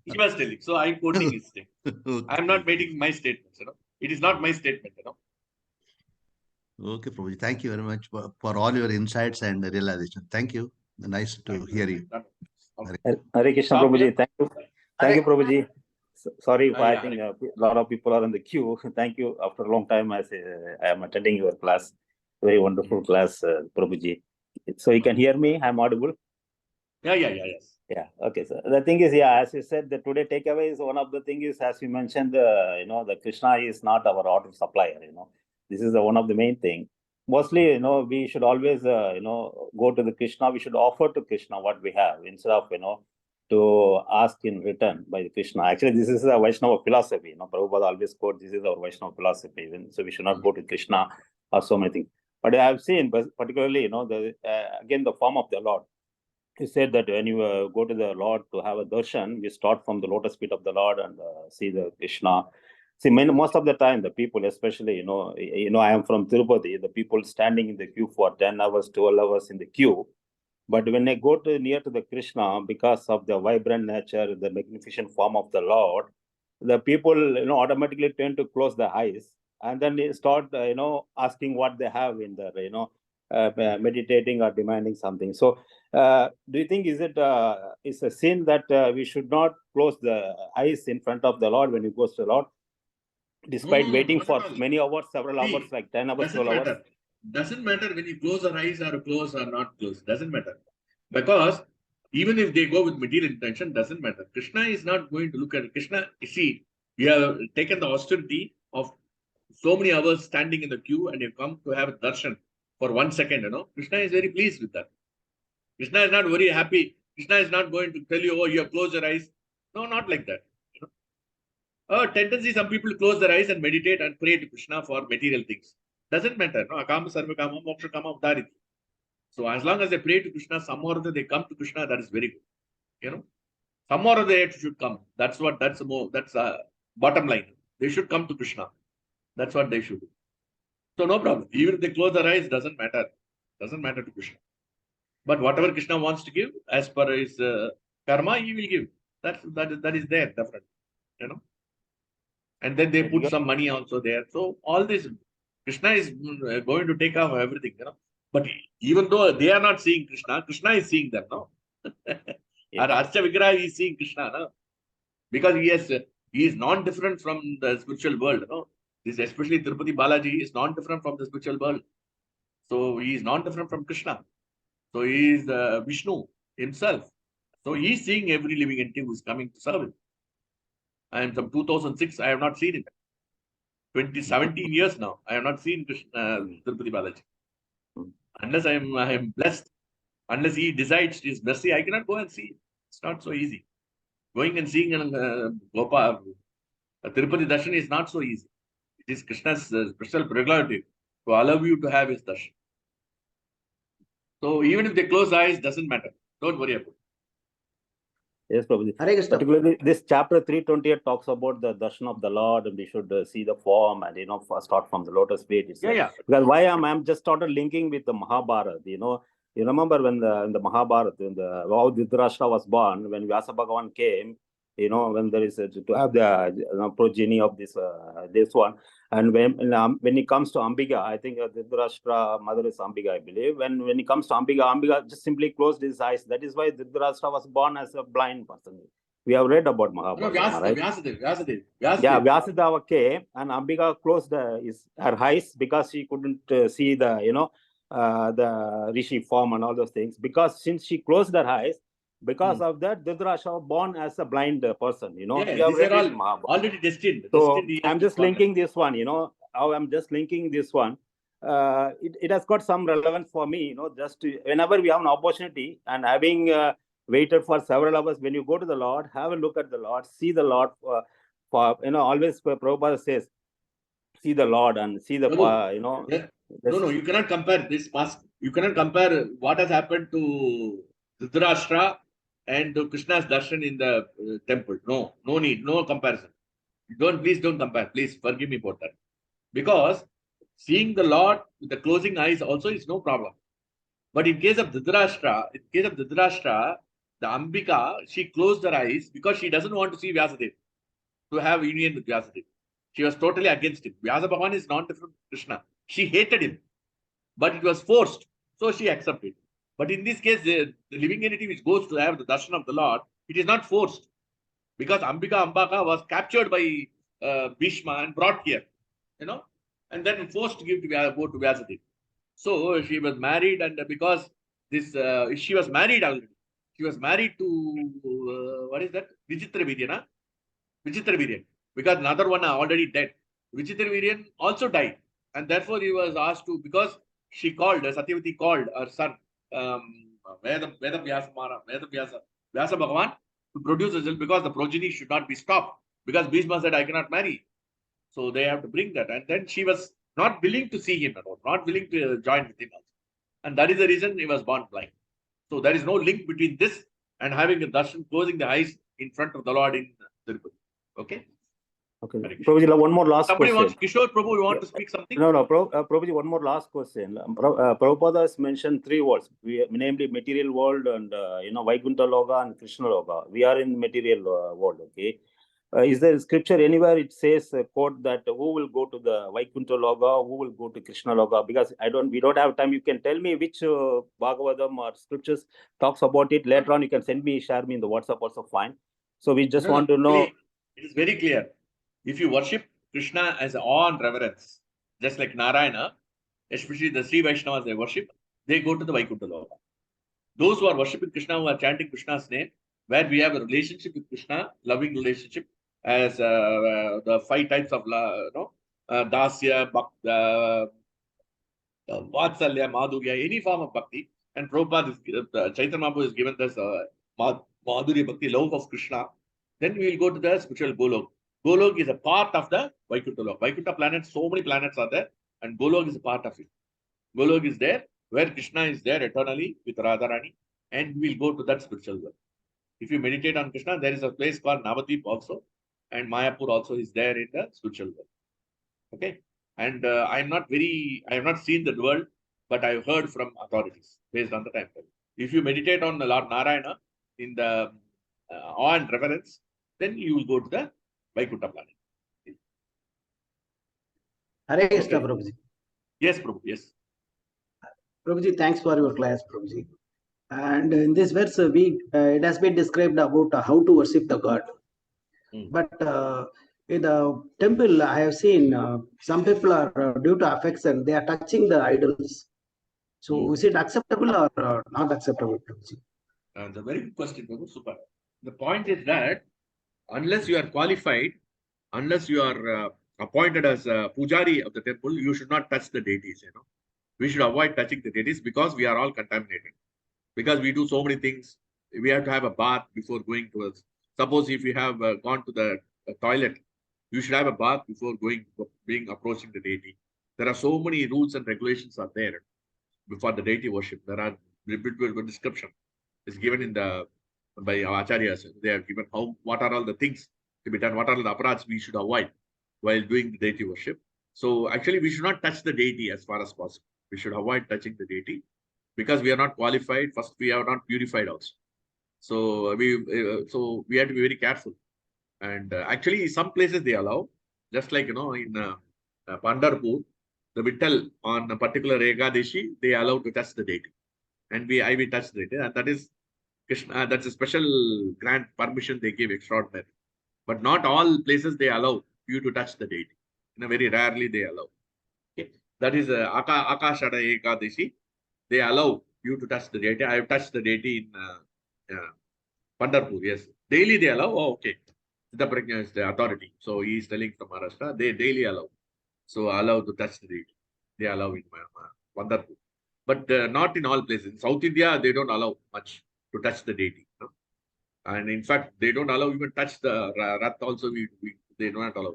He was telling. So I'm quoting his thing. Okay. I'm not making my statements. It is not my statement. Okay, Prabhuji. Thank you very much for all your insights and realization. Thank you. Nice to hear you. Hare Krishna, Prabhuji. Thank you. Thank you, Prabhuji. Sorry, I think a lot of people are in the queue. Thank you. After a long time, I am attending your class. Very wonderful class, Prabhuji. So you can hear me? I'm audible? Yes. Yeah. Okay. So the thing is, as you said, the today takeaway is one of the things is, as you mentioned, the Krishna is not our order supplier. This is one of the main thing. mostly, we should always, go to the Krishna. We should offer to Krishna what we have instead of, to ask in return by the Krishna. Actually, this is a Vaishnava philosophy. Prabhupada always quote, this is our Vaishnava philosophy. So we should not go to Krishna or so many things. But I have seen, particularly, again, the form of the Lord. He said that when you go to the Lord to have a darshan, we start from the lotus feet of the Lord and see the Krishna. See, most of the time, the people, especially, I am from Tirupati, the people standing in the queue for 10 hours, 12 hours in the queue. But when I go near to the Krishna, because of the vibrant nature, the magnificent form of the Lord, the people, automatically tend to close their eyes and then they start, asking what they have in there, meditating or demanding something. So, do you think is a sin that we should not close the eyes in front of the Lord when you go to the Lord, despite waiting for many hours, several hours, like 10 hours, 12 hours? Doesn't matter when you close our eyes or close or not close. Doesn't matter. Because even if they go with material intention, doesn't matter. Krishna is not going to look at it. Krishna, you see, we have taken the austerity of so many hours standing in the queue and you come to have a darshan for 1 second, Krishna is very pleased with that. Krishna is not very happy. Krishna is not going to tell you, oh, you have closed your eyes. No, not like that. Tendency, some people close their eyes and meditate and pray to Krishna for material things. Doesn't matter. No, akama, sarva kama, moksha kama, udariti. So as long as they pray to Krishna, some or other they come to Krishna, that is very good. Some or other they should come. That's bottom line. They should come to Krishna. That's what they should do. So no problem. Even if they close their eyes, doesn't matter. Doesn't matter to Krishna. But whatever Krishna wants to give, as per his karma, he will give. That is there, definitely. And then they put some money also there. So all this, Krishna is going to take off everything, But even though they are not seeing Krishna, Krishna is seeing them, no? Our Archa Vigraha is seeing Krishna, no? Because he is non-different from the spiritual world, no? This, especially Tirupati Balaji, is non-different from the spiritual world. So he is non-different from Krishna. So he is Vishnu himself. So he is seeing every living entity who is coming to serve him. And from 2006, I have not seen it. 17 years now, I have not seen Krishna, Tirupati Balaji. Unless I am blessed, unless he decides his mercy, I cannot go and see. It's not so easy. Going and seeing Tirupati Darshan is not so easy. It is Krishna's special prerogative to allow you to have his darshan. So even if they close eyes, doesn't matter. Don't worry about it. Yes, Prabhuji. Particularly, this chapter 328 talks about the darshan of the Lord, and we should see the form and start from the lotus feet. Yeah. Because why I'm just started linking with the Mahabharata. You remember when in the Mahabharata, how Dhritarashtra was born, when Vyasa Bhagavan came, when there is to have the progeny of this one. And when it comes to Ambika, I think Dhritarashtra mother is Ambika, I believe. When it comes to Ambika just simply closed his eyes. That is why Dhritarashtra was born as a blind person. We have read about Mahabharata, right? Vyasadeva. Yeah, Vyasadeva came and Ambika closed her eyes because she couldn't see the rishi form and all those things. Because since she closed her eyes, because of that, Dhritarashtra was born as a blind person. We have read it in Mahabharata. Already destined. So I'm just linking this one. How I'm just linking this one. It has got some relevance for me. Just whenever we have an opportunity and having waited for several hours, when you go to the Lord, have a look at the Lord, see the Lord. Always Prabhupada says, see the Lord and see the No, you cannot compare this past. You cannot compare what has happened to Dhritarashtra and to Krishna's darshan in the temple. No need, no comparison. Please don't compare. Please forgive me for that. Because seeing the Lord with the closing eyes also is no problem. But in case of Dhritarashtra, the Ambika, she closed her eyes because she doesn't want to see Vyasadeva, to have union with Vyasadeva. She was totally against him. Vyasa Bhagavan is not different from Krishna. She hated him, but it was forced, so she accepted. But in this case, the living entity which goes to have the darshan of the Lord, it is not forced. Because Ambika was captured by Bhishma and brought here, and then forced to go to Vyasadeva. So she was married, and because she was married already. She was married to, what is that? Vichitravirya, because another one already dead. Vichitravirya also died. And therefore he was asked to, because she called, Satyavati called her son, Veda Vyasa Bhagavan to produce a result because the progeny should not be stopped. Because Bhishma said, I cannot marry. So they have to bring that. And then she was not willing to see him at all, not willing to join with him also. And that is the reason he was born blind. So there is no link between this and having a darshan, closing the eyes in front of the Lord in Tirupati. Okay? Okay. Prabhuji, one more last Somebody question. wants, Kishore Prabhu, you want to speak something? No, Prabhuji, one more last question. Prabhupada has mentioned three words, namely material world and, Vaikuntha Loka and Krishna Loka. We are in material world, okay? Is there scripture anywhere it says, quote, that who will go to the Vaikuntha Loka, who will go to Krishna Loka? Because we don't have time. You can tell me which Bhagavatam or scriptures talks about it. Later on, you can share me in the WhatsApp also fine. So we just want to know. It is very clear. If you worship Krishna as awe and reverence, just like Narayana, especially the Sri Vaishnavas they worship, they go to the Vaikuntha Loka. Those who are worshipping Krishna, who are chanting Krishna's name, where we have a relationship with Krishna, loving relationship, as the 5 types of Dasya, Vatsalya, Madhurya, any form of bhakti. And Prabhupada, Chaitanya Mahaprabhu has given us Madhurya Bhakti, love of Krishna. Then we will go to the spiritual Golok. Golok is a part of the Vaikuntha Loka. Vaikuntha planets, so many planets are there, and Golok is a part of it. Golok is there, where Krishna is there eternally with Radharani, and we will go to that spiritual world. If you meditate on Krishna, there is a place called Navadvip also, and Mayapur also is there in the spiritual world. Okay? And I have not seen the world, but I have heard from authorities based on the time. If you meditate on the Lord Narayana in the awe and reverence, then you will go to the Vaikuntha planet. Hare Krishna, Prabhuji. Yes, Prabhu, yes. Prabhuji, thanks for your class, Prabhuji. And in this verse, it has been described about how to worship the God. But in the temple, I have seen some people are, due to affection, they are touching the idols. So is it acceptable or not acceptable, Prabhuji? That's a very good question, Prabhu. Super. The point is that unless you are qualified, unless you are appointed as a pujari of the temple, you should not touch the deities. We should avoid touching the deities because we are all contaminated. Because we do so many things, we have to have a bath before going towards. Suppose if you have gone to the toilet, you should have a bath before approaching the deity. There are so many rules and regulations are there before the deity worship. There are description is given in by acharyas. They are given what are all the things to be done, what are the aparats we should avoid while doing the deity worship. So actually, we should not touch the deity as far as possible. We should avoid touching the deity because we are not qualified. First, we are not purified also. So we have to be very careful. And actually, some places they allow, just like in Pandharpur, the Vittal on a particular Ekadashi, they allow to touch the deity, and I will touch the deity, and that is Krishna. That's a special grant permission they give, extraordinary. But not all places they allow you to touch the deity. Very rarely they allow. Okay, that is Akashada Ekadashi. They allow you to touch the deity. I have touched the deity in Pandharpur. Yes, daily they allow. Oh, okay. Siddha Prajna is the authority. So he is telling from Maharashtra, they daily allow. So allow to touch the deity. They allow in Pandharpur. But not in all places. In South India, they don't allow much to touch the deity. And in fact, they don't allow even touch the Rath also. They do not allow.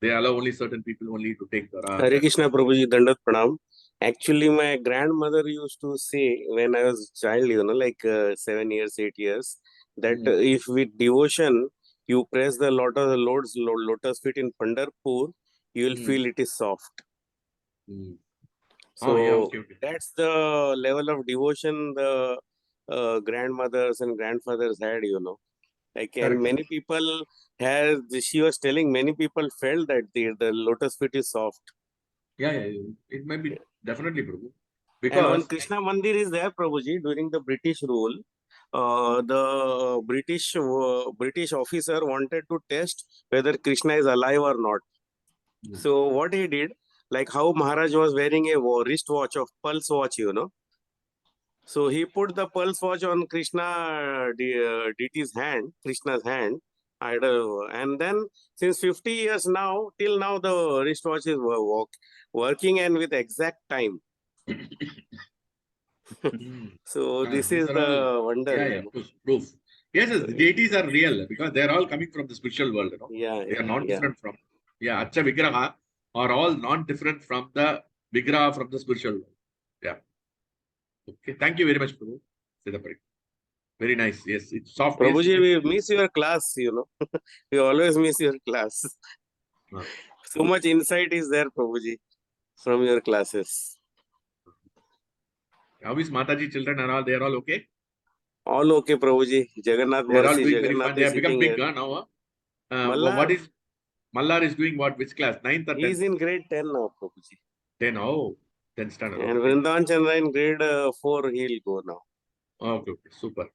They allow only certain people only to take the Rath. Hare Krishna, Prabhuji, Dandat Pranam. Actually, my grandmother used to say when I was a child, like 7 years, 8 years, that if with devotion you press the Lord's lotus feet in Pandharpur, you will feel it is soft. So okay. That's the level of devotion the grandmothers and grandfathers had, Like, and many people she was telling, many people felt that the lotus feet is soft. Yeah, it might be definitely, Prabhu. Because and one Krishna Mandir is there, Prabhuji, during the British rule. The British officer wanted to test whether Krishna is alive or not. So what he did, like how Maharaj was wearing a wristwatch of pulse watch, So he put the pulse watch on deity's hand, Krishna's hand, and then since 50 years now, till now the wristwatch is working and with exact time. So this is these are all- the wonder. Yeah, you yeah, know. proof. Yes, yes, So, the deities are real because they are all coming from the spiritual world. You know, yeah, they are not yeah. different from. Yeah, Acha Vigraha are all not different from the Vigraha from the spiritual world. Yeah. Okay, thank you very much, Prabhu. Siddhapari. Very nice. Yes, it's soft. Prabhuji, we miss your class, you know. We always miss your class. Ah. So much insight is there, Prabhuji, from your classes. How is Mataji children and all? They are all okay? All okay, Prabhuji. Jagannath They are all Mercy, doing very Jagannath fun. They is have become sitting big, here. now. Mallar, What is Mallar is doing what? Which class? 9th or 10th? he is in grade 10 now, Prabhuji. 10. Oh, 10th standard. And Okay. Vrindavan Chandra in grade 4, he'll go now. Okay, okay. Super.